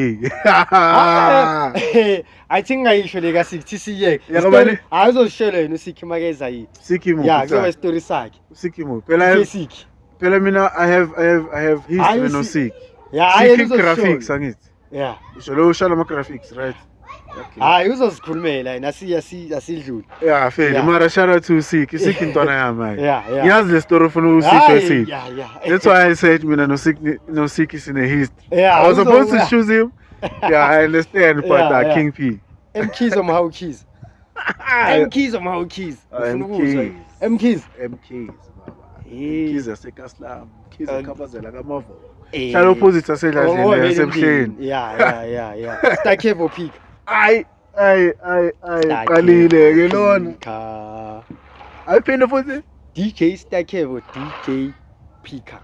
I think ngayisho le ka 60 siye. Yakubani? Ayizosishela yena usikhima keza yi. Sikimu. Yeah, kuzoba story sakhe. Sikimu. Phela Mina I have history no Sik. Yeah, Sik graphics angithi. Yeah. Usho ushala ama graphics, right? Okay. Hayi uzosikhulumela yena asidluli. Yeah, fair. Mara shout out to Sik. Sik intwana yami hayi. Yeah. Ngiyazi le story ufuna usisho Sik. Yeah. That's why I said mina no Sik is in a history. Yeah. I was supposed to choose him. Yeah, I understand, but King P. M keys or Mahou keys. M keys or Mahou keys. M keys. Keys aseKaslami. Keys akabazela kaMavo. Shalo opposite asedladleni yasemhleni. Yeah. Stakevo peak. Ay qalile ke lona. Ayiphinde futhi DJ Stakevo, DJ Pika.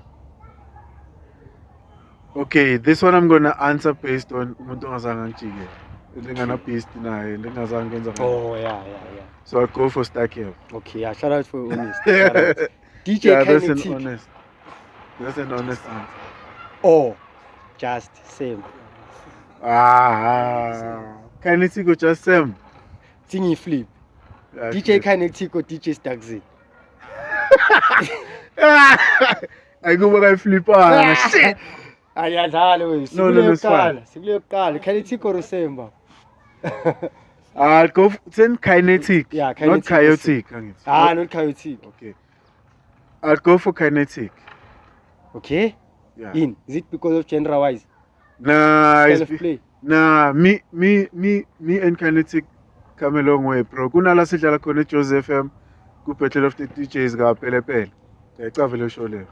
Okay, this one I'm gonna answer based on umuntu ongazange ngijike. Ngingana beast naye, ngingazange ngenza. Oh yeah. So I'll go for Stakevo. Okay, yeah, shout out for honest. DJ Kinetic. That's an honest answer. Oh, just same. Kinetic or just same? Thingy flip. DJ Kinetic or DJ Staxi. I go back and flip on. Shit. Ayadlala wethu. No, it's fine. Sikuyoqala. Kinetic or Semba. I'll go for kinetic. Yeah, not chaotic. Not chaotic. Okay. I'll go for kinetic. Okay. Yeah. Is it because of gender wise? Nah, Kind of play. Nah, me and kinetic come a long way, bro. Kunala sidlala khona Joseph FM ku Battle of the DJs ga Pelepele. Ngiyacavela show le.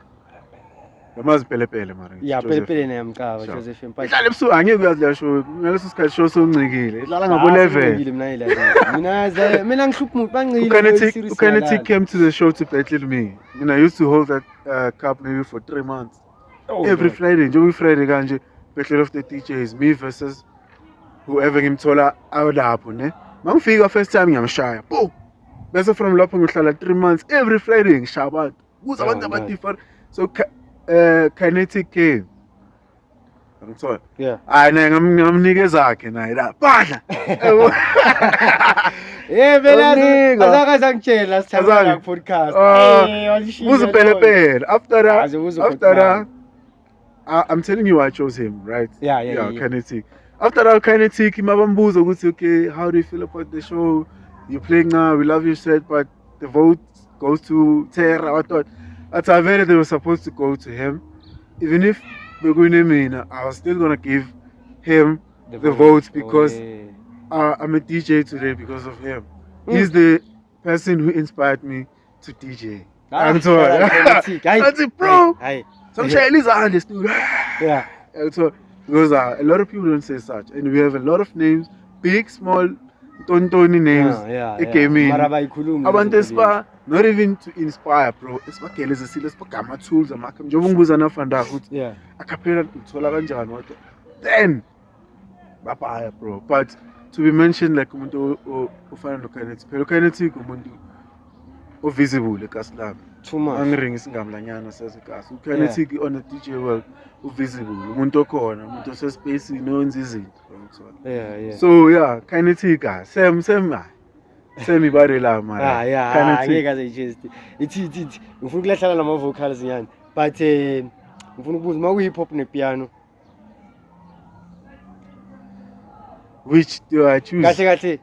Yamazi Pelepele mara. Yeah, Pelepele neyamqaba Joseph FM. Idlala ebusuku angeke uyazi le show. Ngaleso sikhathi show soncikile. Idlala ngabo level. Mina ngihlupha umuntu bancile. Kinetic came to the show to battle me. I used to hold that cup maybe for 3 months. Every Friday, every Friday kanje Battle of the DJs, me versus whoever ngimthola awulapho ne. Mangifika first time ngiyamshaya. Boom. Bese from lapho ngihlala 3 months every Friday ngishaya abantu. Kuza abantu abadiffer. So Kinetic came. Ngithola. Yeah. Hayi naye ngamnikeza zakhe naye la. Badla. Phela azakazangitshela sithatha ku podcast. Uzipelepele. After that I'm telling you I chose him, right? Yeah. Kinetic. After that Kinetic, mabambuza ukuthi okay, how do you feel about the show? You're playing now, we love your set, but the vote goes to Terra. I thought at Avere they were supposed to go to him. even if Begunemina, I was still gonna give him the votes because I'm a DJ today because of him. He's the person who inspired me to DJ. And so, that's it, bro. Some Chinese are understood. Yeah. And so, because a lot of people don't say such, and we have a lot of names, big, small, tontoni names. It came in. Abantu spa, not even to inspire, bro. It's what Kelly's a serious Pagama tools and Makam Jobunguzana Fanda. Yeah. A capella to Solaranjan. Then, Bapaya, bro. But to be mentioned like Umuntu or Fan Locanity, Pelocanity, Umuntu or visible, like Aslam. Too much. Angering is Gamlanyana says a gas. You can take on the DJ world visible. Umuntu corner, Umuntu says space, no one's easy. Yeah. So, yeah, kind of take us. Same body la man. Yeah, it's ngifuna ukuhlala nama vocals nyani but ngifuna ukubuza uma hip hop ne piano which do I choose? kahle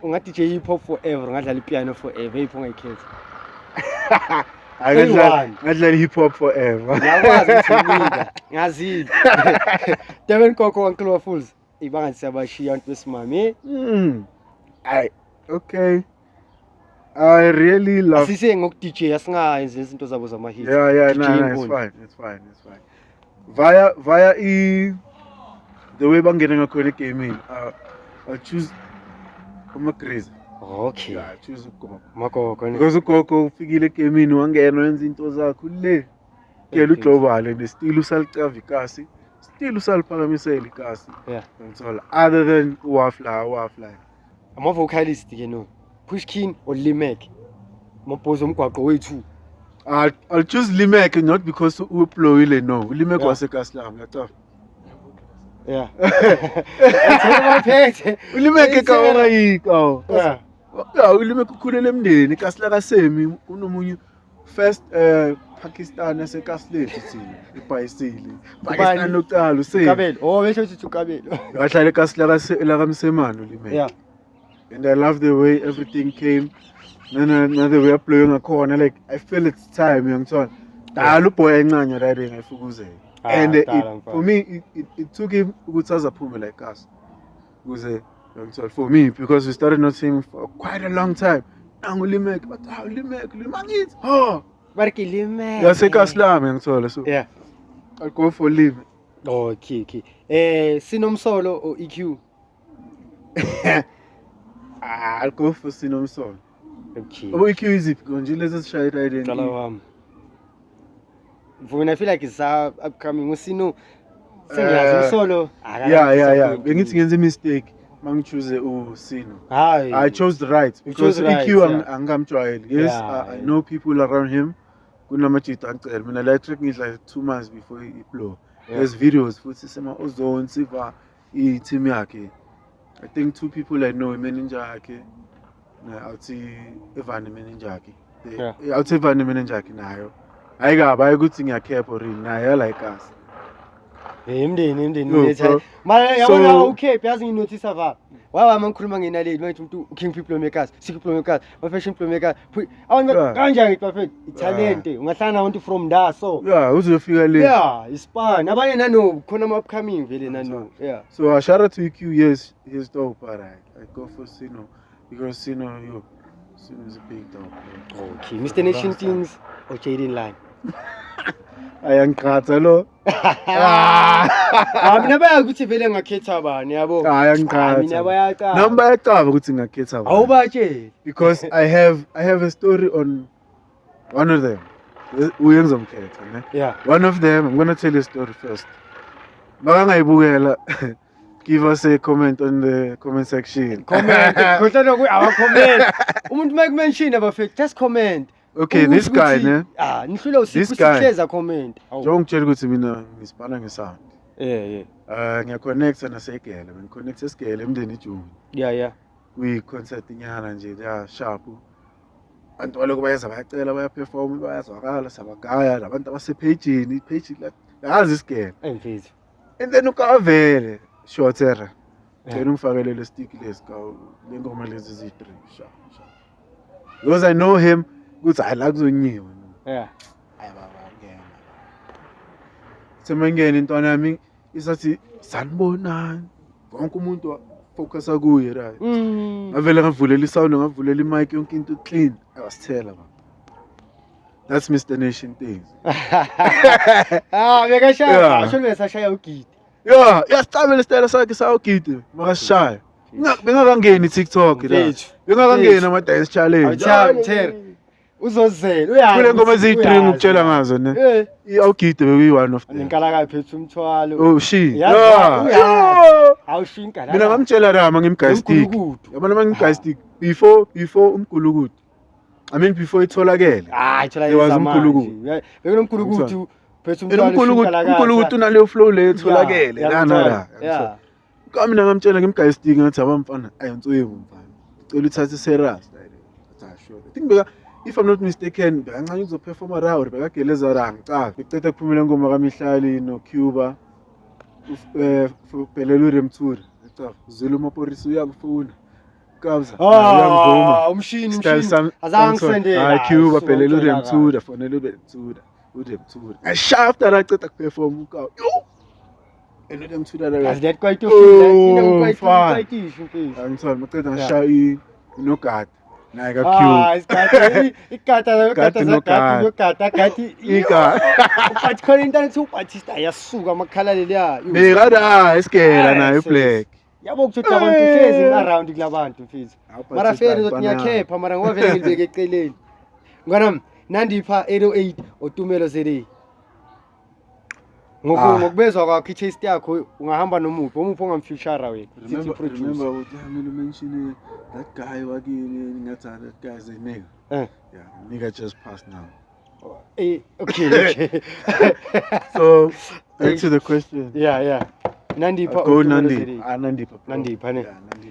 ungathi DJ hip hop forever ngadlala piano forever hip hop ngikhetha ngadlala hip hop forever. Ngiyakwazi ukuthi ngazile Devin Koko Uncle wa Fools ibanga siyabashiya abantu besimame okay. I really love. Asise ngoku DJ asingayenzi izinto zabo zama hits. Yeah, no, it's fine. Via the way bangena ngakhona gaming, I'll choose Umakrezi. Okay. Yeah, I choose Makoko. Because uKoko ufikile gaming wangena wenza into zakho le. Kela global and still usalcava ikasi, still usalphakamisela ikasi. Yeah. That's all. Other than Wafly. I'm a vocalist, you know. Pushkin or Limek. Mapozo mkwaqo wethu. I'll choose Limek not because uPlowile no. Limek was a Kaslam, that's all. Yeah. Limek ka ongayiko. Yeah. Yeah, Limek ukhulele emndeni Kasla kaSemi unomunye first Pakistan esekaslethu thina iBhayisile. Pakistan lokuqala uSemi. Kabelo. Oh, besho ukuthi uKabelo. Wahlala eKasla la kaMsemane Limek. Yeah. And I love the way everything came. Now the way playing a corner, like I feel it's time, young son. And for me, it took him good as a puma like us. For me, because we started not seeing him for quite a long time. But how Limek? Oh, so yeah. I'll go for Limek. Okay. Sinomsolo or EQ? I'll go for Sinomsolo. Okay. EQ is it? Let's try it again. When I feel like it's upcoming, we see no solo. Yeah. Bengithi ngenze mistake. Mang choose Sino. I chose the right because EQ angamjwayeli. Yes, I know people around him. Kunamachita angcela. Mina la track is like 2 months before he blow. There's videos futhi sema ozone siva team yakhe. I think 2 people I know, manager yakhe. Awuthi Evan manager yakhe. Awuthi Evan manager yakhe nayo. Ayikabi ukuthi ngiyakhepa or nayo like us. Imndeni mara yabona okay yazi nginotice ava wawa mangikhuluma ngenaleli manje umuntu king people makers sick people makers ma fashion people makers abantu kanjani perfect talent ungahlana nabantu from Ndaso uzofika le ispan abanye nano khona ama upcoming vele nano so shout out to EQ. Yes, he's dope, but I go for Sino because Sino is a big dope. Okay, Mr. Nation things or Jaden line. Ayangikhatha lo. Mina bayakuthi vele ngakhetha bani yabo. Ayangikhatha. Mina bayaqaba. Noma bayaqaba ukuthi ngakhetha bani. Awubatshela. Because I have a story on one of them. Uyengizomkhetha, ne? Yeah. One of them, I'm going to tell you a story first. Makangayibukela. Give us a comment on the comment section. Comment. Kodwa our comment. Umuntu make mention about just comment. Okay, this guy, ne? Nifila usihleza comment. Ngitshela ukuthi mina ngisipana ngesound. Yeah. Ngiyaconnect naseGele, ngiconnect eSigele emndeni eJuni. Yeah. We concert inyana nje ya sharp. Abantu baloko bayeza bayacela bayaperform bayazwakala sabagaya labantu abasepage la yazi iSigele. Emfethu. And then ukavele shorter. Then ungifakele le stick lesika lengoma lezi zi3 sharp. Because I know him. Good, I like the new. Yeah. semangeni intwana yami isathi sanibonani wonke umuntu focusa kuye right ngavele ngavulela isound ngavulela imic yonke into clean ayasithela ba that's Mr Nation things bekashaya basho ngesashaya ugidi yasicabela isitayela sakhe sawugidi makashaya bengakangeni TikTok la bengakangeni ama dance challenge awuthera uzozela uyazi kule ngoma eziyidring ukutshela ngazo ne awugidi bekuyi-one of them nenkala kaphethe umthwalo oh she awushinka la mina ngamtshela rama ngimgayistic yabona mangimgayistic before umgulukudu I mean before itholakele itholakele umgulukudu bekunomgulukudu phethe umthwalo umgulukudu unaleyo flow le itholakele lana la mina ngamtshela ngimgayistic ngathi abamfana ayintswebu mfana ucela uthathe serious sure I think if I'm not mistaken bekancane uzoperforma rawo bekageleza ra ngicaka ngicethe kuphumela ngoma kaMihlali no Cuba Pelelu Remtsuri ngicaka uzela umaporisi uyakufuna kabza uyangivuma umshini azangisendela Cuba Pelelu Remtsuri fonela uBemtsuri uDemtsuri ashafta la cethe kuperform ukawo and uDemtsuri la as that quite quite ngithola macethe ngashaya inogada naye ka ikata upathi khona into ethi uBaptista yasuka amakhala leliya bekada isikela naye black yabo kuthi abantu hlezi around kulabantu mfethu mara fere zothi ngiyakhepha mara ngoba vele ngilibeke eceleni ngwana nandipha 808 otumelo zeli ngokubezwa kwakho i-taste yakho ungahamba nomuphi ongamfuture wena remember ukuthi mina mention that guy wakini ngathi that guy is a nigga yeah nigga just passed now okay so back to the question yeah nandipha go nandipha ne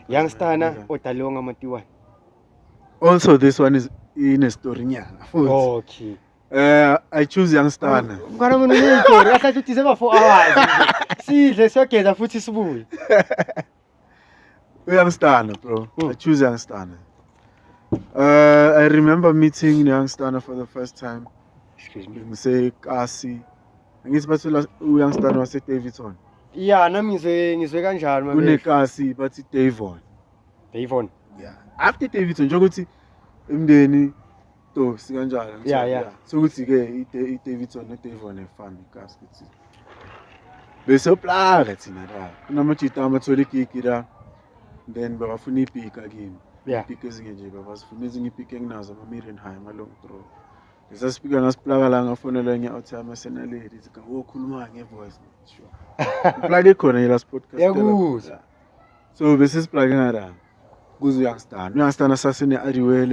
youngster na odalonga amatiwana also this one is in a story nyana okay I choose youngster na ngwana mina uyitori ahlathi uthi sema 4 hours sidle siyogeza futhi sibuye youngster bro I choose youngster I remember meeting youngster for the first time ngise kasi ngithi bathula youngster wase Davidson nami ngizwe kanjalo manje kunekasi bathi Davon yeah after Davidson njengokuthi imndeni to sikanjalo so ukuthi ke iDavidson neDavon efana ikasi kuthi bese plaga thina la kunamajita amathola igigi la then bafuna ipika kimi ipika ezinye nje babafuna ezinye ipika enginazo ama Miriam High ama long throw lesa speaker ngasiplaga la ngafonela enye out ama senaledi zika wokhuluma ngevoice sure plug ikhona yela podcast yakuzwa so bese siplaga ngara kuzo youngster sasene ariwele